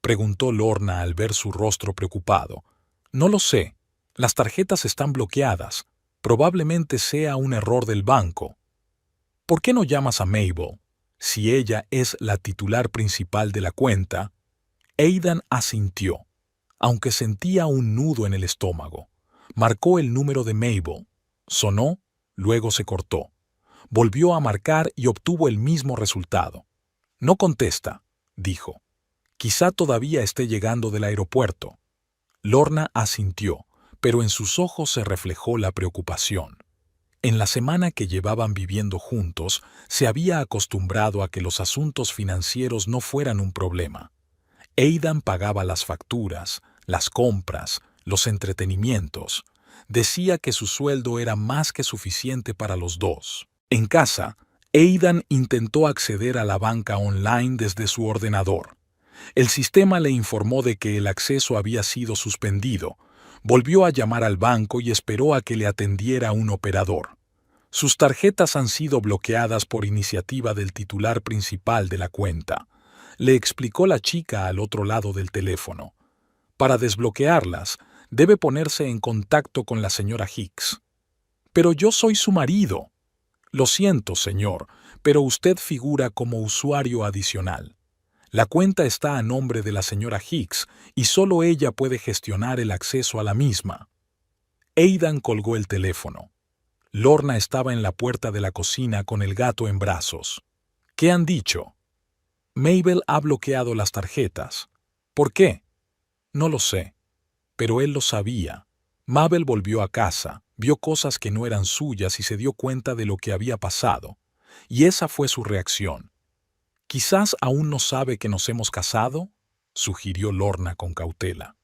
preguntó Lorna al ver su rostro preocupado. «No lo sé. Las tarjetas están bloqueadas. Probablemente sea un error del banco». «¿Por qué no llamas a Mabel? Si ella es la titular principal de la cuenta». Aidan asintió, aunque sentía un nudo en el estómago. Marcó el número de Mabel. Sonó, luego se cortó. Volvió a marcar y obtuvo el mismo resultado. «No contesta», dijo. «Quizá todavía esté llegando del aeropuerto». Lorna asintió, pero en sus ojos se reflejó la preocupación. En la semana que llevaban viviendo juntos, se había acostumbrado a que los asuntos financieros no fueran un problema. Aidan pagaba las facturas, las compras, los entretenimientos. Decía que su sueldo era más que suficiente para los dos. En casa, Aidan intentó acceder a la banca online desde su ordenador. El sistema le informó de que el acceso había sido suspendido. Volvió a llamar al banco y esperó a que le atendiera un operador. «Sus tarjetas han sido bloqueadas por iniciativa del titular principal de la cuenta», le explicó la chica al otro lado del teléfono. «Para desbloquearlas, debe ponerse en contacto con la señora Hicks». «Pero yo soy su marido». «Lo siento, señor, pero usted figura como usuario adicional. La cuenta está a nombre de la señora Hicks y solo ella puede gestionar el acceso a la misma». Aidan colgó el teléfono. Lorna estaba en la puerta de la cocina con el gato en brazos. «¿Qué han dicho?» «Mabel ha bloqueado las tarjetas». «¿Por qué?» «No lo sé». Pero él lo sabía. Mabel volvió a casa, vio cosas que no eran suyas y se dio cuenta de lo que había pasado. Y esa fue su reacción. «Quizás aún no sabe que nos hemos casado», sugirió Lorna con cautela.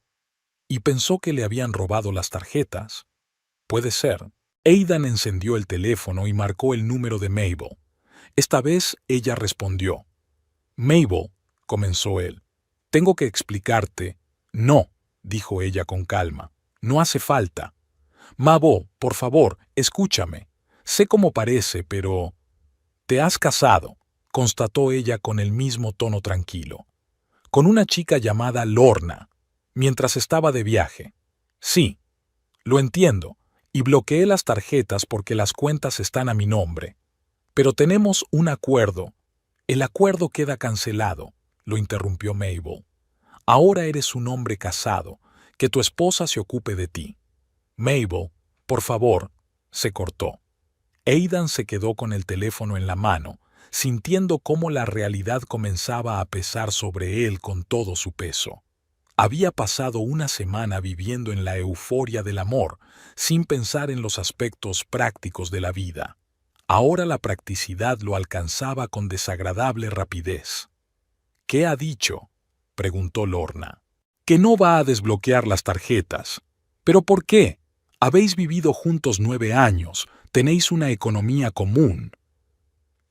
«Y pensó que le habían robado las tarjetas». «Puede ser». Aidan encendió el teléfono y marcó el número de Mabel. Esta vez ella respondió. «Mabel», comenzó él, «tengo que explicarte». «No», dijo ella con calma, «no hace falta». «Mabel, por favor, escúchame. Sé cómo parece, pero...» «Te has casado», constató ella con el mismo tono tranquilo. «Con una chica llamada Lorna, mientras estaba de viaje». «Sí, lo entiendo, y bloqueé las tarjetas porque las cuentas están a mi nombre. Pero tenemos un acuerdo». «El acuerdo queda cancelado», lo interrumpió Mabel. «Ahora eres un hombre casado, que tu esposa se ocupe de ti». «Mabel, por favor», se cortó. Aidan se quedó con el teléfono en la mano, sintiendo cómo la realidad comenzaba a pesar sobre él con todo su peso. Había pasado una semana viviendo en la euforia del amor, sin pensar en los aspectos prácticos de la vida. Ahora la practicidad lo alcanzaba con desagradable rapidez. «¿Qué ha dicho?», preguntó Lorna. «Que no va a desbloquear las tarjetas». «¿Pero por qué? Habéis vivido juntos 9 años, tenéis una economía común».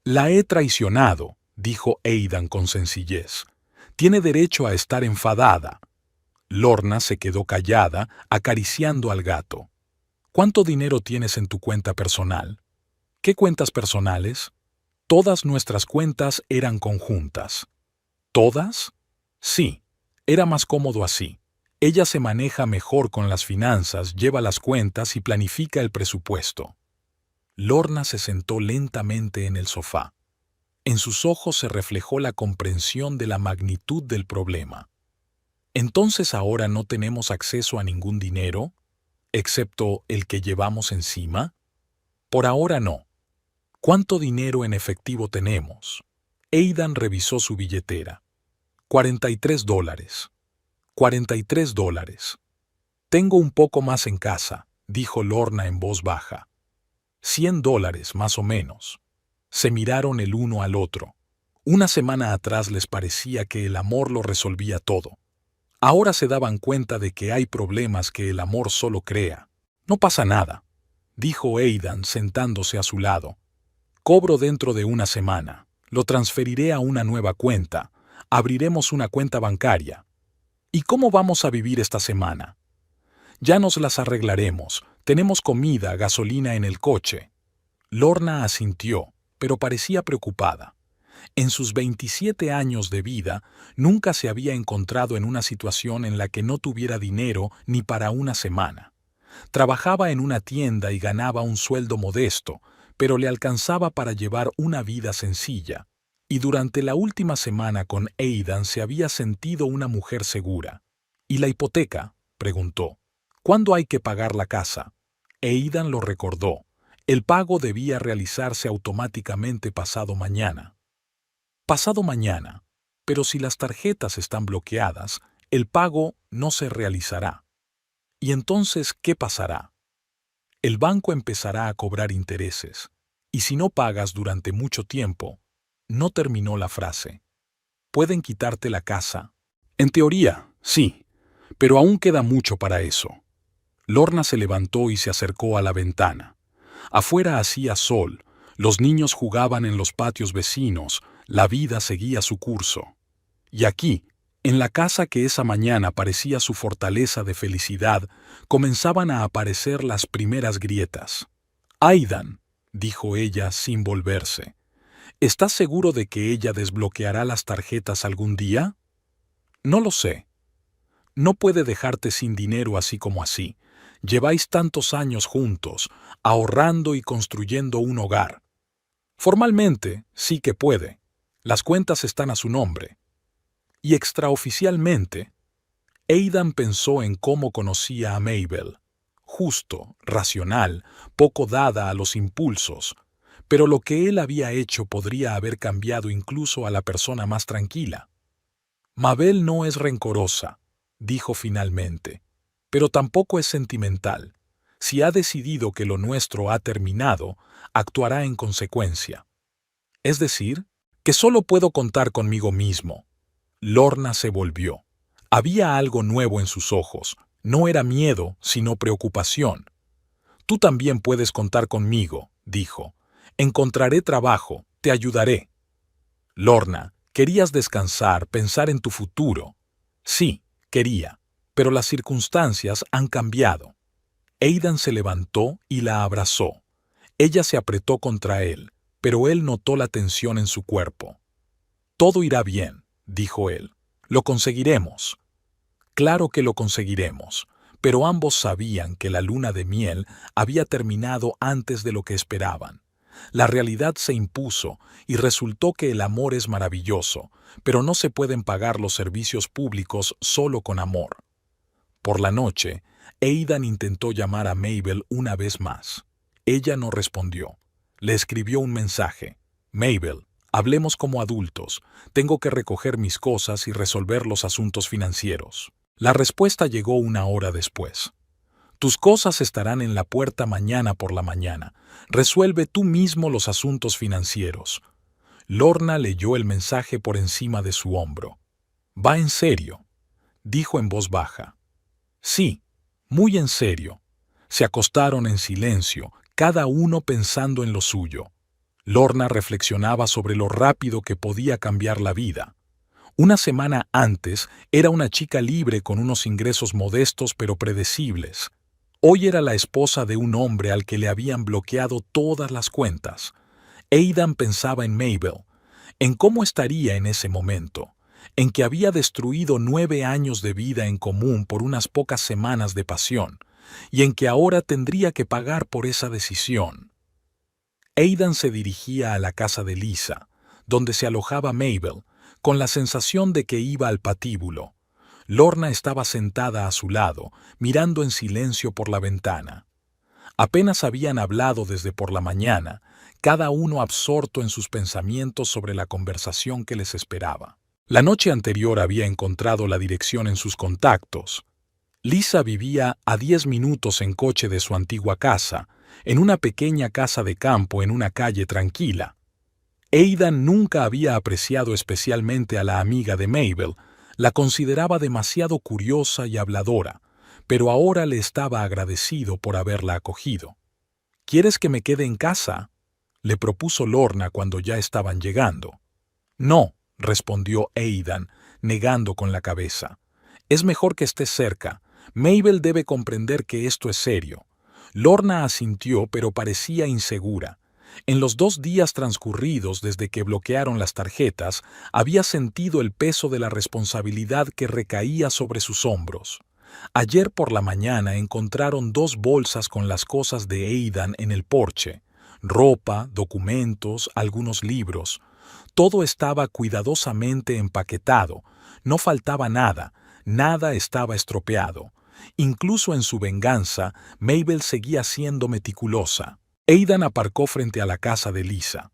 «La he traicionado», dijo Aidan con sencillez. «Tiene derecho a estar enfadada». Lorna se quedó callada, acariciando al gato. «¿Cuánto dinero tienes en tu cuenta personal?» «¿Qué cuentas personales?» «Todas nuestras cuentas eran conjuntas». «¿Todas?» «Sí, era más cómodo así. Ella se maneja mejor con las finanzas, lleva las cuentas y planifica el presupuesto». Lorna se sentó lentamente en el sofá. En sus ojos se reflejó la comprensión de la magnitud del problema. «¿Entonces ahora no tenemos acceso a ningún dinero?». ¿Excepto el que llevamos encima? Por ahora no. ¿Cuánto dinero en efectivo tenemos? Aidan revisó su billetera. $43. $43. Tengo un poco más en casa, dijo Lorna en voz baja. $100 más o menos. Se miraron el uno al otro. Una semana atrás les parecía que el amor lo resolvía todo. Ahora se daban cuenta de que hay problemas que el amor solo crea. No pasa nada, dijo Aidan sentándose a su lado. Cobro dentro de una semana. Lo transferiré a una nueva cuenta. Abriremos una cuenta bancaria. ¿Y cómo vamos a vivir esta semana? Ya nos las arreglaremos. Tenemos comida, gasolina en el coche. Lorna asintió, pero parecía preocupada. En sus 27 años de vida, nunca se había encontrado en una situación en la que no tuviera dinero ni para una semana. Trabajaba en una tienda y ganaba un sueldo modesto, pero le alcanzaba para llevar una vida sencilla. Y durante la última semana con Aidan se había sentido una mujer segura. ¿Y la hipoteca?, preguntó. ¿Cuándo hay que pagar la casa? Aidan lo recordó. El pago debía realizarse automáticamente pasado mañana. Pasado mañana. Pero si las tarjetas están bloqueadas, el pago no se realizará. ¿Y entonces qué pasará? El banco empezará a cobrar intereses. Y si no pagas durante mucho tiempo, no terminó la frase. ¿Pueden quitarte la casa? En teoría, sí, pero aún queda mucho para eso. Lorna se levantó y se acercó a la ventana. Afuera hacía sol, los niños jugaban en los patios vecinos, la vida seguía su curso. Y aquí, en la casa que esa mañana parecía su fortaleza de felicidad, comenzaban a aparecer las primeras grietas. Aidan, dijo ella sin volverse, ¿estás seguro de que ella desbloqueará las tarjetas algún día? No lo sé. No puede dejarte sin dinero así como así. Lleváis tantos años juntos, ahorrando y construyendo un hogar. Formalmente, sí que puede. Las cuentas están a su nombre. Y extraoficialmente, Aidan pensó en cómo conocía a Mabel. Justo, racional, poco dada a los impulsos. Pero lo que él había hecho podría haber cambiado incluso a la persona más tranquila. Mabel no es rencorosa, dijo finalmente, pero tampoco es sentimental. Si ha decidido que lo nuestro ha terminado, actuará en consecuencia. Es decir, que solo puedo contar conmigo mismo. Lorna se volvió. Había algo nuevo en sus ojos. No era miedo, sino preocupación. Tú también puedes contar conmigo, dijo. Encontraré trabajo, te ayudaré. Lorna, querías descansar, pensar en tu futuro. Sí, quería, pero las circunstancias han cambiado. Aidan se levantó y la abrazó. Ella se apretó contra él, pero él notó la tensión en su cuerpo. Todo irá bien, dijo él. Lo conseguiremos. Claro que lo conseguiremos, pero ambos sabían que la luna de miel había terminado antes de lo que esperaban. La realidad se impuso y resultó que el amor es maravilloso, pero no se pueden pagar los servicios públicos solo con amor. Por la noche, Aidan intentó llamar a Mabel una vez más. Ella no respondió. Le escribió un mensaje. Mabel, hablemos como adultos. Tengo que recoger mis cosas y resolver los asuntos financieros. La respuesta llegó una hora después. Tus cosas estarán en la puerta mañana por la mañana. Resuelve tú mismo los asuntos financieros. Lorna leyó el mensaje por encima de su hombro. ¿Va en serio?, dijo en voz baja. Sí, muy en serio. Se acostaron en silencio, cada uno pensando en lo suyo. Lorna reflexionaba sobre lo rápido que podía cambiar la vida. Una semana antes era una chica libre con unos ingresos modestos pero predecibles. Hoy era la esposa de un hombre al que le habían bloqueado todas las cuentas. Aidan pensaba en Mabel, en cómo estaría en ese momento, en que había destruido 9 años de vida en común por unas pocas semanas de pasión, y en que ahora tendría que pagar por esa decisión. Aidan se dirigía a la casa de Lisa, donde se alojaba Mabel, con la sensación de que iba al patíbulo. Lorna estaba sentada a su lado, mirando en silencio por la ventana. Apenas habían hablado desde por la mañana, cada uno absorto en sus pensamientos sobre la conversación que les esperaba. La noche anterior había encontrado la dirección en sus contactos. Lisa vivía a 10 minutos en coche de su antigua casa, en una pequeña casa de campo en una calle tranquila. Aidan nunca había apreciado especialmente a la amiga de Mabel, la consideraba demasiado curiosa y habladora, pero ahora le estaba agradecido por haberla acogido. ¿Quieres que me quede en casa?, le propuso Lorna cuando ya estaban llegando. No, respondió Aidan, negando con la cabeza. Es mejor que estés cerca. Mabel debe comprender que esto es serio. Lorna asintió, pero parecía insegura. En los 2 días transcurridos desde que bloquearon las tarjetas, había sentido el peso de la responsabilidad que recaía sobre sus hombros. Ayer por la mañana encontraron 2 bolsas con las cosas de Aidan en el porche: ropa, documentos, algunos libros. Todo estaba cuidadosamente empaquetado, no faltaba nada, nada estaba estropeado. Incluso en su venganza, Mabel seguía siendo meticulosa. Aidan aparcó frente a la casa de Lisa.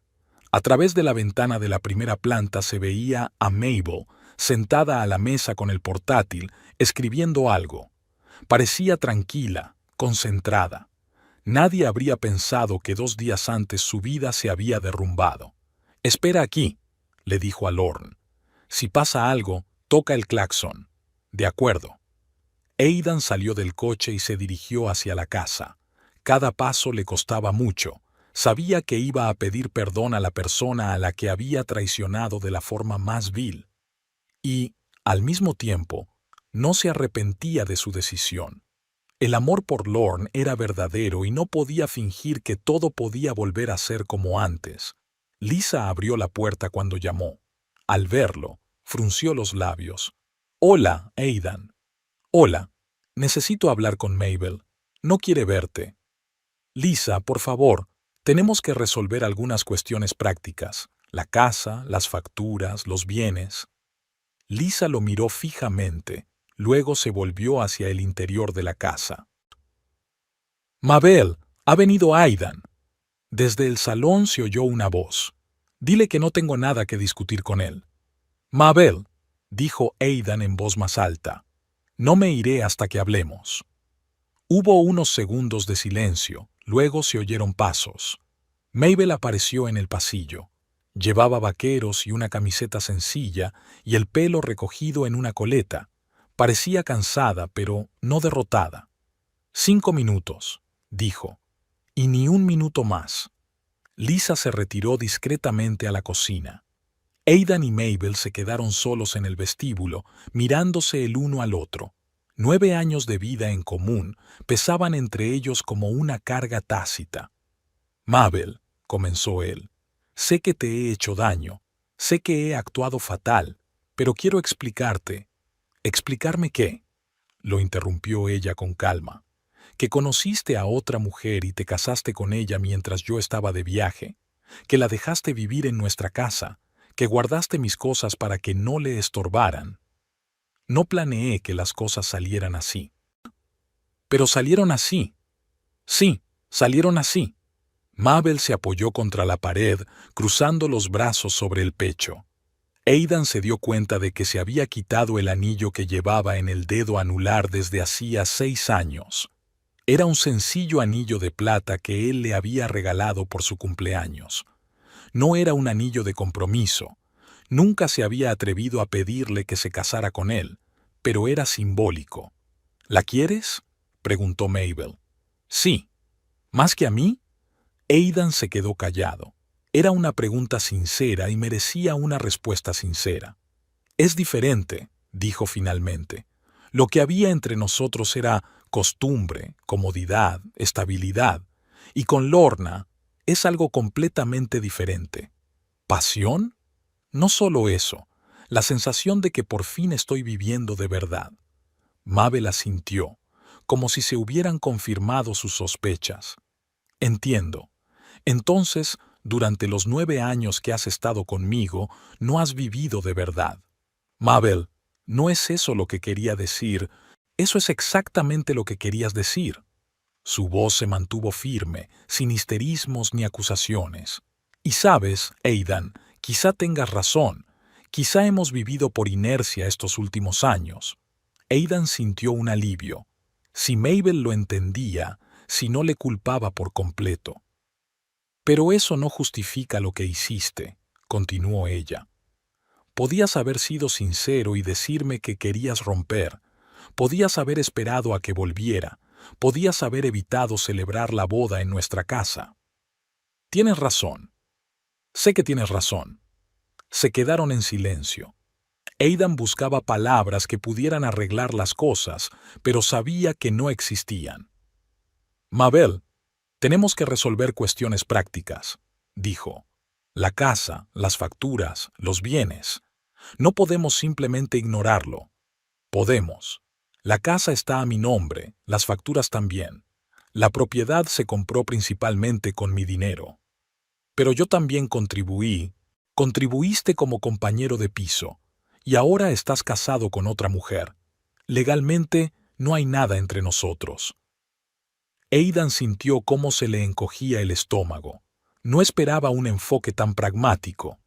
A través de la ventana de la primera planta se veía a Mabel, sentada a la mesa con el portátil, escribiendo algo. Parecía tranquila, concentrada. Nadie habría pensado que 2 días antes su vida se había derrumbado. «Espera aquí», le dijo a Lorne. «Si pasa algo, toca el claxon». «De acuerdo». Aidan salió del coche y se dirigió hacia la casa. Cada paso le costaba mucho. Sabía que iba a pedir perdón a la persona a la que había traicionado de la forma más vil. Y, al mismo tiempo, no se arrepentía de su decisión. El amor por Lorne era verdadero y no podía fingir que todo podía volver a ser como antes. Lisa abrió la puerta cuando llamó. Al verlo, frunció los labios. «Hola, Aidan». «Hola. Necesito hablar con Mabel. No quiere verte». «Lisa, por favor, tenemos que resolver algunas cuestiones prácticas. La casa, las facturas, los bienes». Lisa lo miró fijamente, luego se volvió hacia el interior de la casa. «Mabel, ha venido Aidan». Desde el salón se oyó una voz. «Dile que no tengo nada que discutir con él». «Mabel», dijo Aidan en voz más alta, «no me iré hasta que hablemos». Hubo unos segundos de silencio, luego se oyeron pasos. Mabel apareció en el pasillo. Llevaba vaqueros y una camiseta sencilla y el pelo recogido en una coleta. Parecía cansada, pero no derrotada. «5 minutos», dijo, «y ni un minuto más». Lisa se retiró discretamente a la cocina. Aidan y Mabel se quedaron solos en el vestíbulo, mirándose el uno al otro. 9 años de vida en común pesaban entre ellos como una carga tácita. «Mabel», comenzó él, «sé que te he hecho daño, sé que he actuado fatal, pero quiero explicarte». «¿Explicarme qué?», lo interrumpió ella con calma. «Que conociste a otra mujer y te casaste con ella mientras yo estaba de viaje, que la dejaste vivir en nuestra casa, que guardaste mis cosas para que no le estorbaran. No planeé que las cosas salieran así». «Pero salieron así». «Sí, salieron así». Mabel se apoyó contra la pared, cruzando los brazos sobre el pecho. Aidan se dio cuenta de que se había quitado el anillo que llevaba en el dedo anular desde hacía 6 años. Era un sencillo anillo de plata que él le había regalado por su cumpleaños. No era un anillo de compromiso. Nunca se había atrevido a pedirle que se casara con él, pero era simbólico. «¿La quieres?», preguntó Mabel. «Sí». «¿Más que a mí?». Aidan se quedó callado. Era una pregunta sincera y merecía una respuesta sincera. «Es diferente», dijo finalmente. «Lo que había entre nosotros era costumbre, comodidad, estabilidad. Y con Lorna es algo completamente diferente». «¿Pasión?». «No solo eso, la sensación de que por fin estoy viviendo de verdad». Mabel asintió, como si se hubieran confirmado sus sospechas. «Entiendo. Entonces, durante los 9 años que has estado conmigo, no has vivido de verdad». «Mabel, no es eso lo que quería decir, eso es exactamente lo que querías decir. Su voz se mantuvo firme, sin histerismos ni acusaciones. Y sabes, Aidan, quizá tengas razón, quizá hemos vivido por inercia estos últimos años. Aidan sintió un alivio. Si Mabel lo entendía, si no le culpaba por completo. Pero eso no justifica lo que hiciste, continuó ella. Podías haber sido sincero y decirme que querías romper. Podías haber esperado a que volviera. Podías haber evitado celebrar la boda en nuestra casa. Tienes razón. Sé que tienes razón. Se quedaron en silencio. Aidan buscaba palabras que pudieran arreglar las cosas, pero sabía que no existían. Mabel, tenemos que resolver cuestiones prácticas, dijo. La casa, las facturas, los bienes. No podemos simplemente ignorarlo. Podemos. La casa está a mi nombre, las facturas también. La propiedad se compró principalmente con mi dinero. Pero yo también contribuiste como compañero de piso, y ahora estás casado con otra mujer. Legalmente, no hay nada entre nosotros. Aidan sintió cómo se le encogía el estómago. No esperaba un enfoque tan pragmático.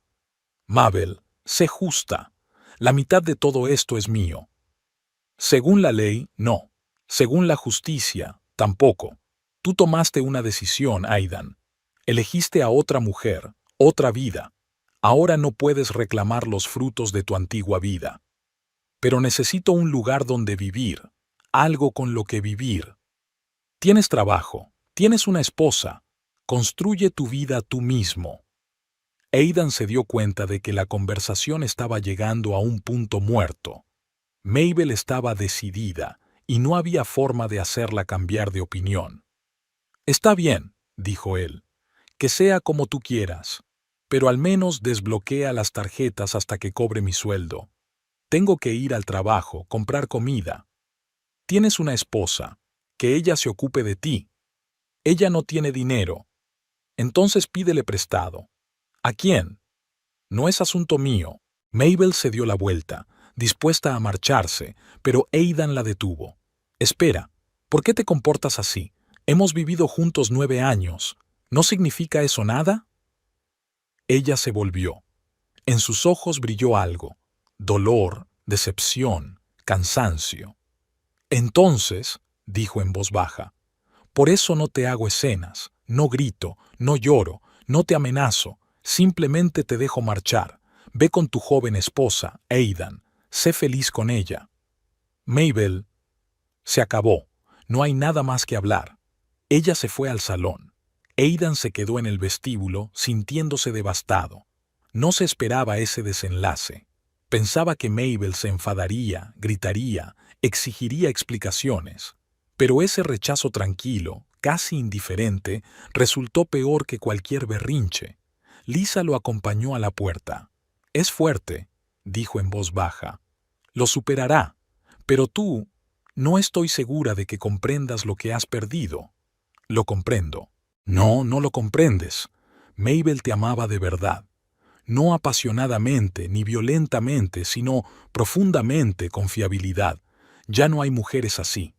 Mabel, sé justa. La mitad de todo esto es mío. Según la ley, no. Según la justicia, tampoco. Tú tomaste una decisión, Aidan. Elegiste a otra mujer, otra vida. Ahora no puedes reclamar los frutos de tu antigua vida. Pero necesito un lugar donde vivir, algo con lo que vivir. Tienes trabajo, tienes una esposa. Construye tu vida tú mismo. Aidan se dio cuenta de que la conversación estaba llegando a un punto muerto. Mabel estaba decidida y no había forma de hacerla cambiar de opinión. Está bien, dijo él, que sea como tú quieras, pero al menos desbloquea las tarjetas hasta que cobre mi sueldo. Tengo que ir al trabajo, comprar comida. Tienes una esposa, que ella se ocupe de ti. Ella no tiene dinero. Entonces pídele prestado. ¿A quién? No es asunto mío. Mabel se dio la vuelta, dispuesta a marcharse, pero Aidan la detuvo. Espera, ¿por qué te comportas así? Hemos vivido juntos 9 años. ¿No significa eso nada? Ella se volvió. En sus ojos brilló algo. Dolor, decepción, cansancio. Entonces, dijo en voz baja, por eso no te hago escenas, no grito, no lloro, no te amenazo, simplemente te dejo marchar. Ve con tu joven esposa, Aidan, sé feliz con ella. Mabel, se acabó, no hay nada más que hablar. Ella se fue al salón. Aidan se quedó en el vestíbulo, sintiéndose devastado. No se esperaba ese desenlace. Pensaba que Mabel se enfadaría, gritaría, exigiría explicaciones. Pero ese rechazo tranquilo, casi indiferente, resultó peor que cualquier berrinche. Lisa lo acompañó a la puerta. Es fuerte, dijo en voz baja. Lo superará. Pero tú, no estoy segura de que comprendas lo que has perdido. Lo comprendo. No, no lo comprendes. Mabel te amaba de verdad. No apasionadamente ni violentamente, sino profundamente con fiabilidad. Ya no hay mujeres así.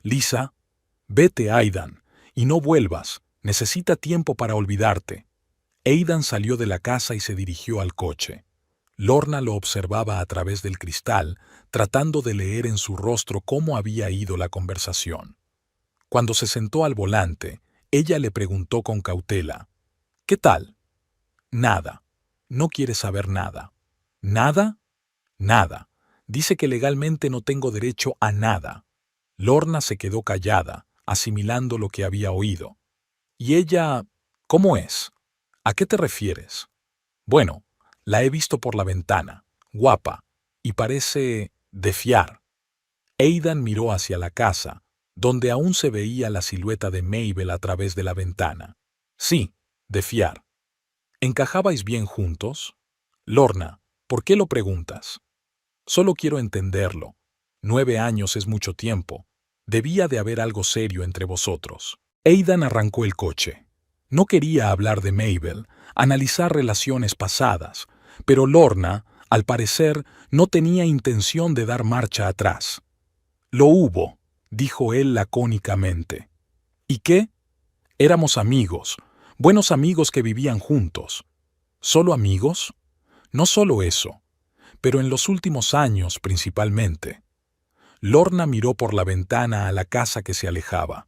Lisa, vete, Aidan, y no vuelvas. Necesita tiempo para olvidarte. Aidan salió de la casa y se dirigió al coche. Lorna lo observaba a través del cristal, tratando de leer en su rostro cómo había ido la conversación. Cuando se sentó al volante, ella le preguntó con cautela, ¿qué tal? Nada. No quiere saber nada. ¿Nada? Nada. Dice que legalmente no tengo derecho a nada. Lorna se quedó callada, asimilando lo que había oído. ¿Y ella, cómo es? ¿A qué te refieres? Bueno, la he visto por la ventana, guapa, y parece de fiar. Aidan miró hacia la casa, donde aún se veía la silueta de Mabel a través de la ventana. Sí, de fiar. ¿Encajabais bien juntos? Lorna, ¿por qué lo preguntas? Solo quiero entenderlo. 9 años es mucho tiempo. Debía de haber algo serio entre vosotros. Aidan arrancó el coche. No quería hablar de Mabel, analizar relaciones pasadas, pero Lorna, Al parecer, no tenía intención de dar marcha atrás. Lo hubo, dijo él lacónicamente. ¿Y qué? Éramos amigos, buenos amigos que vivían juntos. ¿Solo amigos? No solo eso, pero en los últimos años principalmente. Lorna miró por la ventana a la casa que se alejaba.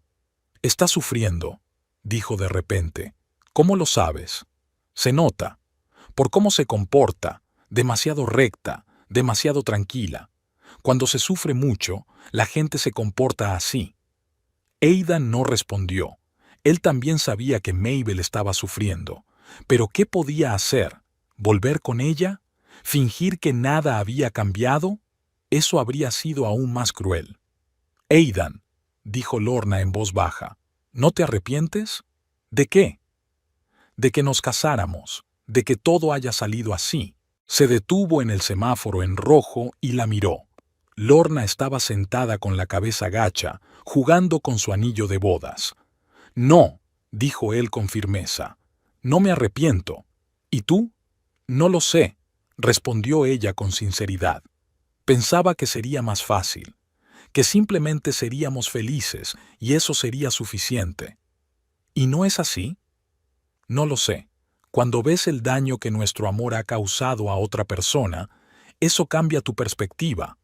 Está sufriendo, dijo de repente. ¿Cómo lo sabes? Se nota. Por cómo se comporta, demasiado recta, demasiado tranquila. Cuando se sufre mucho, la gente se comporta así. Aidan no respondió. Él también sabía que Mabel estaba sufriendo. ¿Pero qué podía hacer? ¿Volver con ella? ¿Fingir que nada había cambiado? Eso habría sido aún más cruel. Aidan, dijo Lorna en voz baja, ¿no te arrepientes? ¿De qué? De que nos casáramos, de que todo haya salido así. Se detuvo en el semáforo en rojo y la miró. Lorna estaba sentada con la cabeza gacha, jugando con su anillo de bodas. No, dijo él con firmeza, no me arrepiento. ¿Y tú? No lo sé, respondió ella con sinceridad. Pensaba que sería más fácil, que simplemente seríamos felices y eso sería suficiente. ¿Y no es así? No lo sé. Cuando ves el daño que nuestro amor ha causado a otra persona, eso cambia tu perspectiva.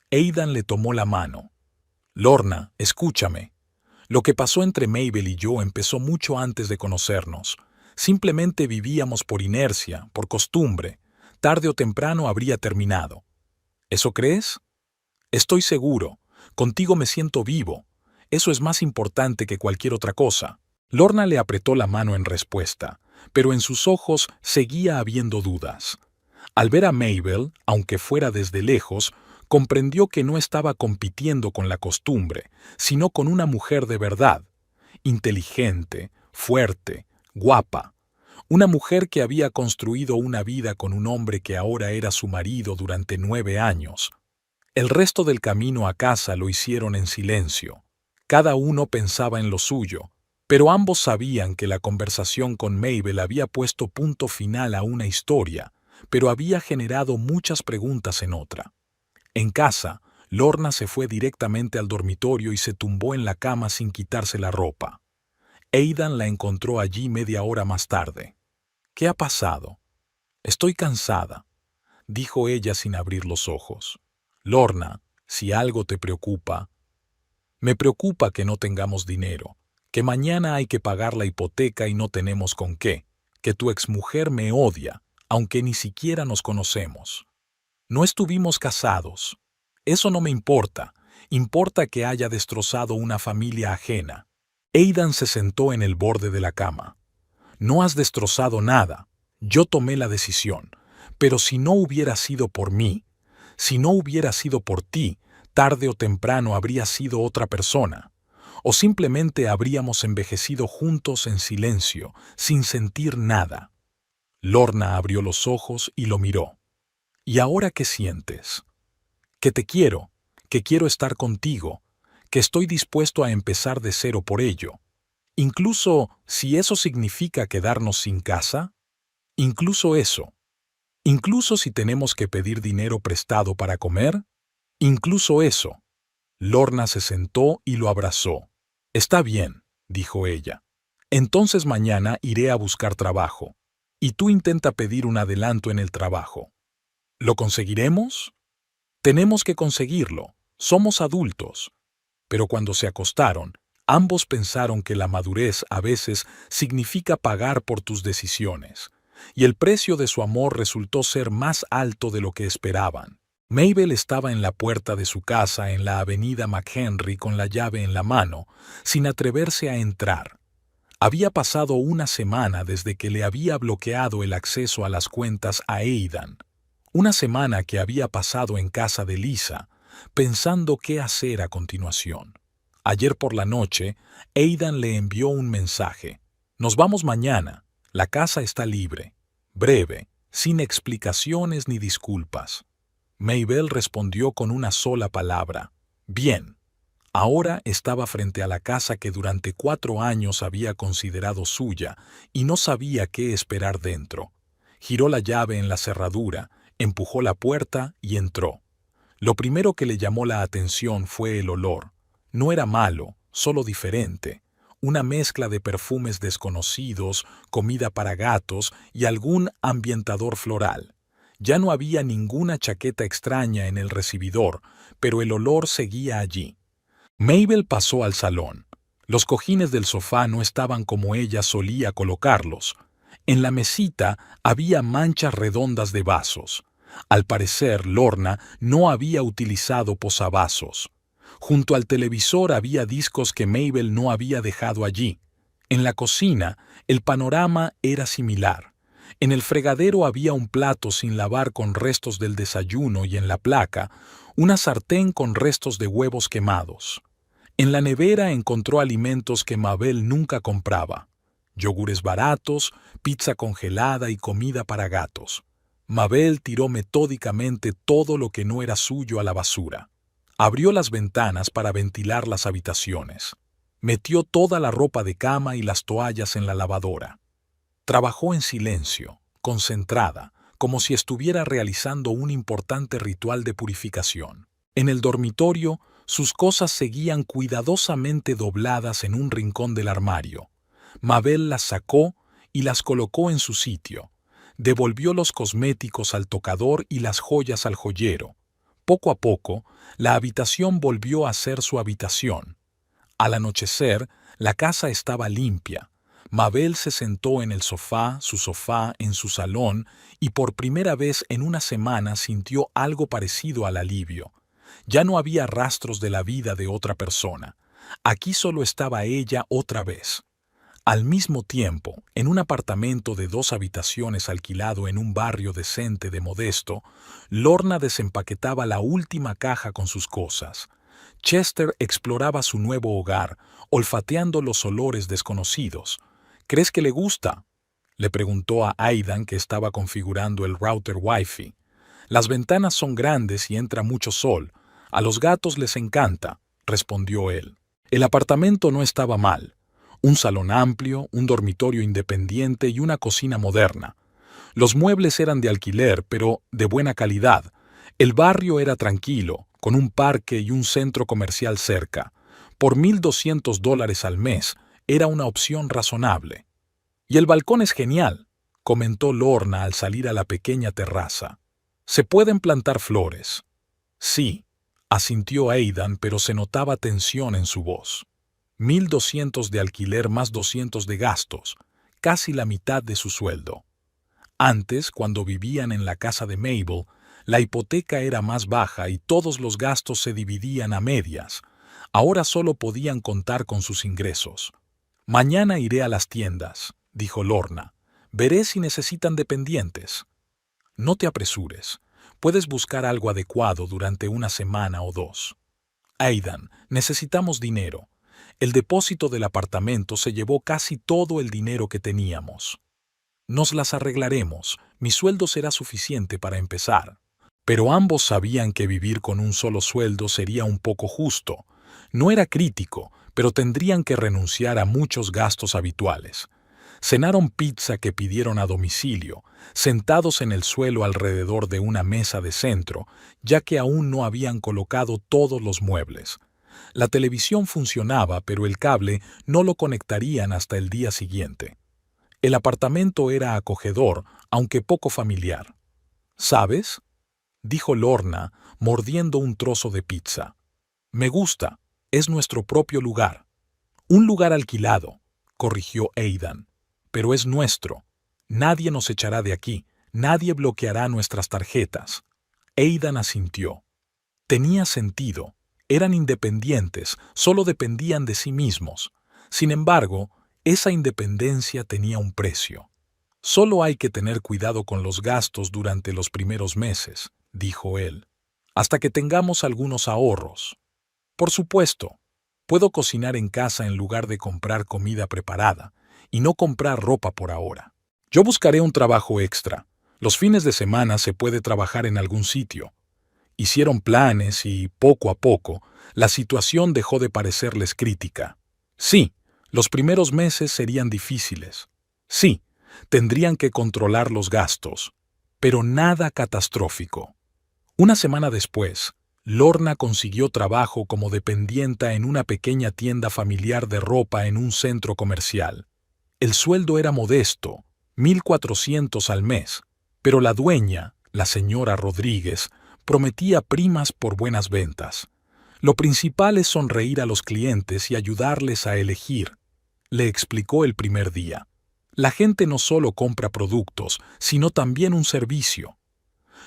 Aidan le tomó la mano. Lorna, escúchame. Lo que pasó entre Mabel y yo empezó mucho antes de conocernos. Simplemente vivíamos por inercia, por costumbre. Tarde o temprano habría terminado. ¿Eso crees? Estoy seguro. Contigo me siento vivo. Eso es más importante que cualquier otra cosa. Lorna le apretó la mano en respuesta, pero en sus ojos seguía habiendo dudas. Al ver a Mabel, aunque fuera desde lejos, comprendió que no estaba compitiendo con la costumbre, sino con una mujer de verdad, inteligente, fuerte, guapa. Una mujer que había construido una vida con un hombre que ahora era su marido durante 9 años. El resto del camino a casa lo hicieron en silencio. Cada uno pensaba en lo suyo, pero ambos sabían que la conversación con Mabel había puesto punto final a una historia, pero había generado muchas preguntas en otra. En casa, Lorna se fue directamente al dormitorio y se tumbó en la cama sin quitarse la ropa. Aidan la encontró allí media hora más tarde. ¿Qué ha pasado? Estoy cansada, dijo ella sin abrir los ojos. Lorna, si algo te preocupa. Me preocupa que no tengamos dinero, que mañana hay que pagar la hipoteca y no tenemos con qué, que tu exmujer me odia, aunque ni siquiera nos conocemos. No estuvimos casados. Eso no me importa. Importa que haya destrozado una familia ajena. Aidan se sentó en el borde de la cama. No has destrozado nada. Yo tomé la decisión. Pero si no hubiera sido por mí, si no hubiera sido por ti, tarde o temprano habría sido otra persona. O simplemente habríamos envejecido juntos en silencio, sin sentir nada. Lorna abrió los ojos y lo miró. ¿Y ahora qué sientes? Que te quiero, que quiero estar contigo, que estoy dispuesto a empezar de cero por ello. Incluso si eso significa quedarnos sin casa, incluso eso. Incluso si tenemos que pedir dinero prestado para comer, incluso eso. Lorna se sentó y lo abrazó. Está bien, dijo ella. Entonces mañana iré a buscar trabajo. Y tú intenta pedir un adelanto en el trabajo. ¿Lo conseguiremos? Tenemos que conseguirlo. Somos adultos. Pero cuando se acostaron, ambos pensaron que la madurez a veces significa pagar por tus decisiones, y el precio de su amor resultó ser más alto de lo que esperaban. Mabel estaba en la puerta de su casa en la avenida McHenry con la llave en la mano, sin atreverse a entrar. Había pasado una semana desde que le había bloqueado el acceso a las cuentas a Aidan. Una semana que había pasado en casa de Lisa, pensando qué hacer a continuación. Ayer por la noche, Aidan le envió un mensaje. Nos vamos mañana. La casa está libre. Breve, sin explicaciones ni disculpas. Mabel respondió con una sola palabra. Bien. Ahora estaba frente a la casa que durante 4 años había considerado suya y no sabía qué esperar dentro. Giró la llave en la cerradura, Empujó la puerta y entró. Lo primero que le llamó la atención fue el olor. No era malo, solo diferente. Una mezcla de perfumes desconocidos, comida para gatos y algún ambientador floral. Ya no había ninguna chaqueta extraña en el recibidor, pero el olor seguía allí. Mabel pasó al salón. Los cojines del sofá no estaban como ella solía colocarlos. En la mesita había manchas redondas de vasos. Al parecer, Lorna no había utilizado posavasos. Junto al televisor había discos que Mabel no había dejado allí. En la cocina, el panorama era similar. En el fregadero había un plato sin lavar con restos del desayuno y en la placa, una sartén con restos de huevos quemados. En la nevera encontró alimentos que Mabel nunca compraba. Yogures baratos, pizza congelada y comida para gatos. Mabel tiró metódicamente todo lo que no era suyo a la basura. Abrió las ventanas para ventilar las habitaciones. Metió toda la ropa de cama y las toallas en la lavadora. Trabajó en silencio, concentrada, como si estuviera realizando un importante ritual de purificación. En el dormitorio, sus cosas seguían cuidadosamente dobladas en un rincón del armario. Mabel las sacó y las colocó en su sitio. Devolvió los cosméticos al tocador y las joyas al joyero. Poco a poco, la habitación volvió a ser su habitación. Al anochecer, la casa estaba limpia. Mabel se sentó en el sofá, su sofá, en su salón, y por primera vez en una semana sintió algo parecido al alivio. Ya no había rastros de la vida de otra persona. Aquí solo estaba ella otra vez. Al mismo tiempo, en un apartamento de 2 habitaciones alquilado en un barrio decente de Modesto, Lorna desempaquetaba la última caja con sus cosas. Chester exploraba su nuevo hogar, olfateando los olores desconocidos. ¿Crees que le gusta?, le preguntó a Aidan, que estaba configurando el router Wi-Fi. Las ventanas son grandes y entra mucho sol. A los gatos les encanta, respondió él. El apartamento no estaba mal. Un salón amplio, un dormitorio independiente y una cocina moderna. Los muebles eran de alquiler, pero de buena calidad. El barrio era tranquilo, con un parque y un centro comercial cerca. Por $1,200 al mes, era una opción razonable. «Y el balcón es genial», comentó Lorna al salir a la pequeña terraza. «Se pueden plantar flores». «Sí», asintió Aidan, pero se notaba tensión en su voz. 1,200 de alquiler más 200 de gastos, casi la mitad de su sueldo. Antes, cuando vivían en la casa de Mabel, la hipoteca era más baja y todos los gastos se dividían a medias. Ahora solo podían contar con sus ingresos. «Mañana iré a las tiendas», dijo Lorna. «Veré si necesitan dependientes». «No te apresures. Puedes buscar algo adecuado durante una semana o 2. Aidan, necesitamos dinero. El depósito del apartamento se llevó casi todo el dinero que teníamos. Nos las arreglaremos. Mi sueldo será suficiente para empezar». Pero ambos sabían que vivir con un solo sueldo sería un poco justo. No era crítico, pero tendrían que renunciar a muchos gastos habituales. Cenaron pizza que pidieron a domicilio, sentados en el suelo alrededor de una mesa de centro, ya que aún no habían colocado todos los muebles. La televisión funcionaba, pero el cable no lo conectarían hasta el día siguiente. El apartamento era acogedor, aunque poco familiar. «¿Sabes?», dijo Lorna, mordiendo un trozo de pizza. «Me gusta. Es nuestro propio lugar». «Un lugar alquilado», corrigió Aidan. «Pero es nuestro. Nadie nos echará de aquí. Nadie bloqueará nuestras tarjetas». Aidan asintió. Tenía sentido. Eran independientes, solo dependían de sí mismos. Sin embargo, esa independencia tenía un precio. «Solo hay que tener cuidado con los gastos durante los primeros meses», dijo él, «hasta que tengamos algunos ahorros. Por supuesto, puedo cocinar en casa en lugar de comprar comida preparada y no comprar ropa por ahora. Yo buscaré un trabajo extra. Los fines de semana se puede trabajar en algún sitio». Hicieron planes y, poco a poco, la situación dejó de parecerles crítica. Sí, los primeros meses serían difíciles. Sí, tendrían que controlar los gastos. pero nada catastrófico. Una semana después, Lorna consiguió trabajo como dependienta en una pequeña tienda familiar de ropa en un centro comercial. El sueldo era modesto, 1.400 al mes, pero la dueña, la señora Rodríguez, prometía primas por buenas ventas. Lo principal es sonreír a los clientes y ayudarles a elegir, le explicó el primer día. La gente no solo compra productos, sino también un servicio.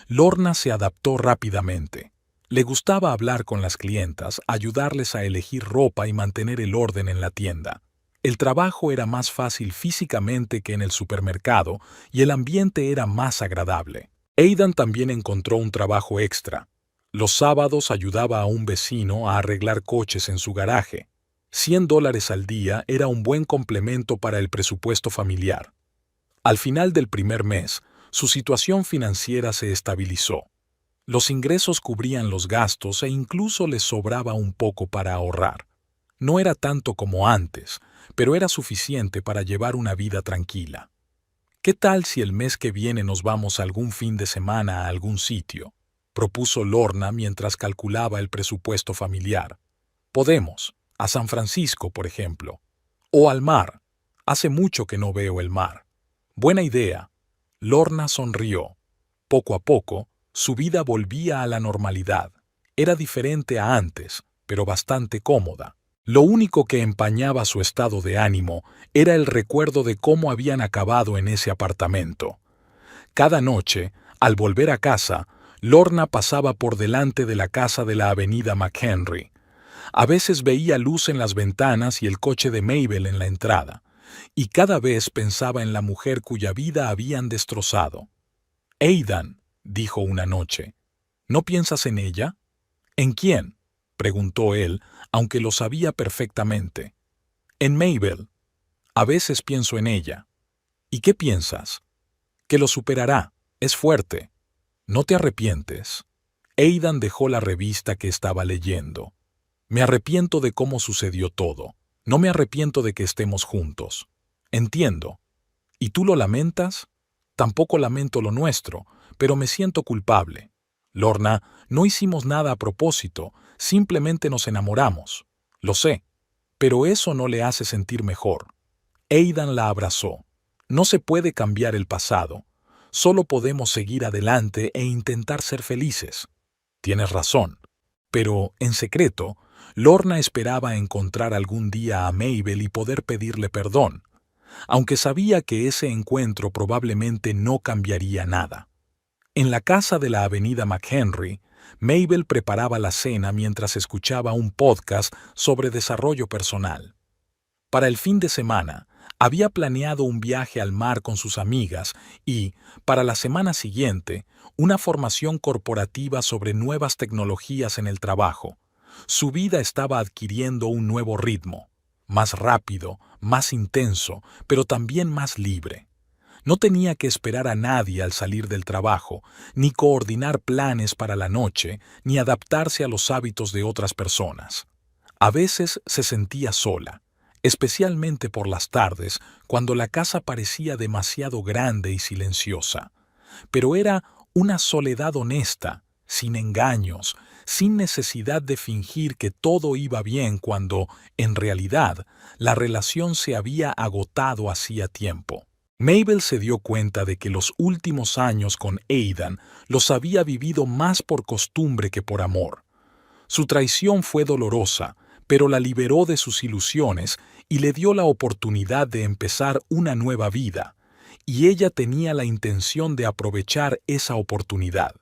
Lorna se adaptó rápidamente. Le gustaba hablar con las clientas, ayudarles a elegir ropa y mantener el orden en la tienda. El trabajo era más fácil físicamente que en el supermercado y el ambiente era más agradable. Aidan también encontró un trabajo extra. Los sábados ayudaba a un vecino a arreglar coches en su garaje. $100 al día era un buen complemento para el presupuesto familiar. Al final del primer mes, su situación financiera se estabilizó. Los ingresos cubrían los gastos e incluso les sobraba un poco para ahorrar. No era tanto como antes, pero era suficiente para llevar una vida tranquila. ¿Qué tal si el mes que viene nos vamos algún fin de semana a algún sitio?, propuso Lorna mientras calculaba el presupuesto familiar. Podemos. A San Francisco, por ejemplo. O al mar. Hace mucho que no veo el mar. Buena idea. Lorna sonrió. Poco a poco, su vida volvía a la normalidad. Era diferente a antes, pero bastante cómoda. Lo único que empañaba su estado de ánimo era el recuerdo de cómo habían acabado en ese apartamento. Cada noche, al volver a casa, Lorna pasaba por delante de la casa de la avenida McHenry. A veces veía luz en las ventanas y el coche de Mabel en la entrada, y cada vez pensaba en la mujer cuya vida habían destrozado. «Aidan», dijo una noche, «¿no piensas en ella?» «¿En quién?», preguntó él, aunque lo sabía perfectamente. «En Mabel. A veces pienso en ella». «¿Y qué piensas?» «Que lo superará. Es fuerte». «¿No te arrepientes?» Aidan dejó la revista que estaba leyendo. «Me arrepiento de cómo sucedió todo. No me arrepiento de que estemos juntos». «Entiendo. ¿Y tú lo lamentas?» «Tampoco lamento lo nuestro, pero me siento culpable. Lorna, no hicimos nada a propósito, simplemente nos enamoramos». «Lo sé, pero eso no le hace sentir mejor». Aidan la abrazó. «No se puede cambiar el pasado. Solo podemos seguir adelante e intentar ser felices». «Tienes razón». Pero, en secreto, Lorna esperaba encontrar algún día a Mabel y poder pedirle perdón, aunque sabía que ese encuentro probablemente no cambiaría nada. En la casa de la avenida McHenry, Mabel preparaba la cena mientras escuchaba un podcast sobre desarrollo personal. Para el fin de semana, había planeado un viaje al mar con sus amigas y, para la semana siguiente, una formación corporativa sobre nuevas tecnologías en el trabajo. Su vida estaba adquiriendo un nuevo ritmo, más rápido, más intenso, pero también más libre. No tenía que esperar a nadie al salir del trabajo, ni coordinar planes para la noche, ni adaptarse a los hábitos de otras personas. A veces se sentía sola, especialmente por las tardes, cuando la casa parecía demasiado grande y silenciosa. Pero era una soledad honesta, sin engaños, sin necesidad de fingir que todo iba bien cuando, en realidad, la relación se había agotado hacía tiempo. Mabel se dio cuenta de que los últimos años con Aidan los había vivido más por costumbre que por amor. Su traición fue dolorosa, pero la liberó de sus ilusiones y le dio la oportunidad de empezar una nueva vida, y ella tenía la intención de aprovechar esa oportunidad.